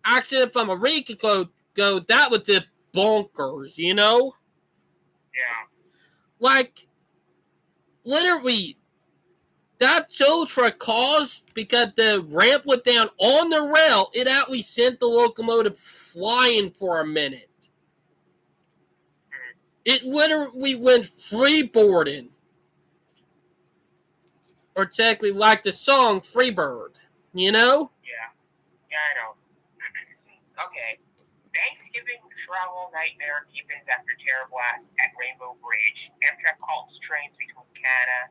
accident from a week ago, that was the bonkers, you know? Yeah. Like, literally, that tow truck caused, because the ramp went down on the rail, it actually sent the locomotive flying for a minute. It literally went freeboarding. Or technically, like the song Freebird, you know? Yeah, I know. Okay. Thanksgiving travel nightmare deepens after terror blast at Rainbow Bridge. Amtrak halts trains between Canada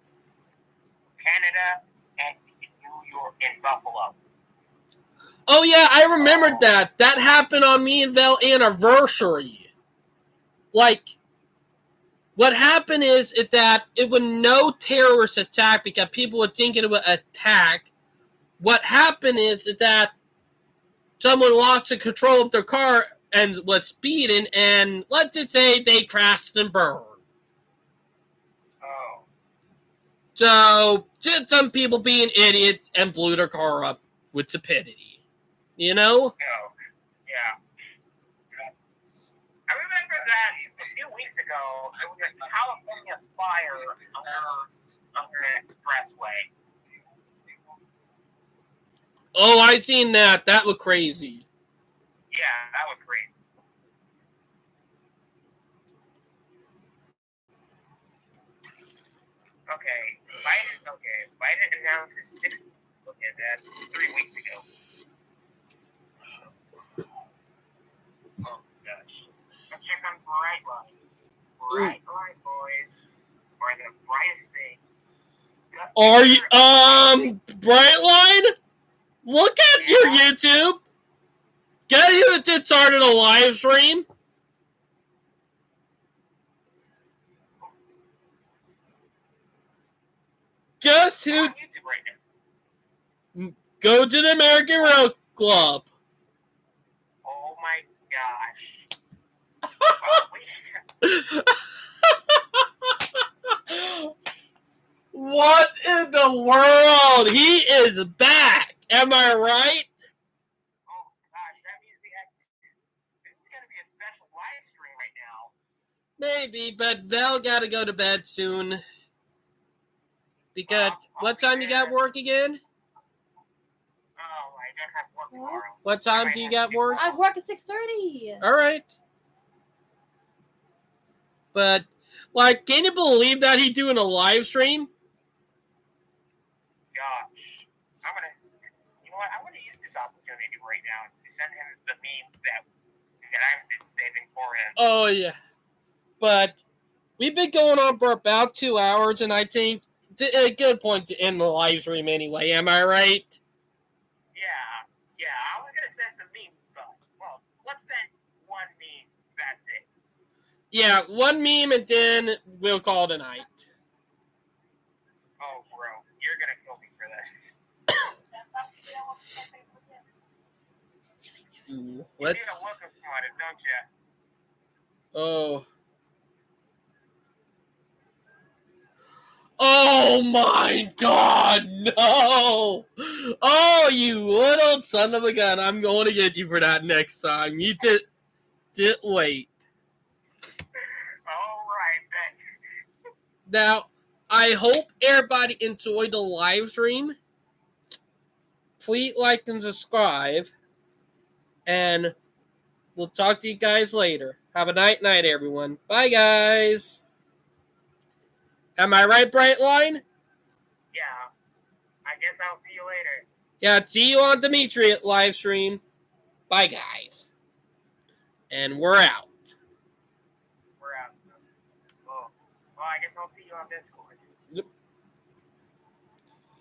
and New York and Buffalo. Oh yeah, I remembered that. That happened on me and Val anniversary. Like, what happened is that it was no terrorist attack because people were thinking it was an attack. What happened is that someone lost the control of their car and was speeding, and let's just say they crashed and burned. Oh. So, just some people being idiots and blew their car up with stupidity. You know? Oh. Yeah. I remember that a few weeks ago, there was a California fire under an expressway. Oh, I seen that. That was crazy. Yeah, that was crazy. Biden announced his sixth. Okay, that's 3 weeks ago. Oh gosh. Let's check on Brightline. Brightline, boys, are the brightest thing. Are you Brightline? Look at your YouTube. Get you to started a live stream. Guess who? On YouTube right now. Go to the American Road Club. Oh my gosh. What in the world? He is back. Am I right? Oh gosh, that means it's gonna be a special live stream right now. Maybe, but Val gotta go to bed soon. Because what time you got work again? Oh, I don't have work tomorrow. What time do you got work? I work at 6:30. All right. But, like, can you believe that he's doing a live stream? send him the meme that I've been saving for him. Oh, yeah. But we've been going on for about 2 hours, and I think a good point to end the live stream anyway. Am I right? Yeah, I was gonna send some memes, but well, let's send one meme. That's it. Yeah, one meme, and then we'll call it a night. Oh, bro, you're gonna kill me for this. Ooh, You need a look on it, don't you? Oh. Oh my God, no! Oh, you little son of a gun. I'm going to get you for that next time. You just wait. Alright, then. Now, I hope everybody enjoyed the live stream. Please like and subscribe. And we'll talk to you guys later. Have a night, everyone. Bye, guys. Am I right, Brightline? Yeah, I guess I'll see you later. Yeah, see you on Dimitri at live stream. Bye, guys. And we're out. We're out. Oh, well, I guess I'll see you on Discord. Yep.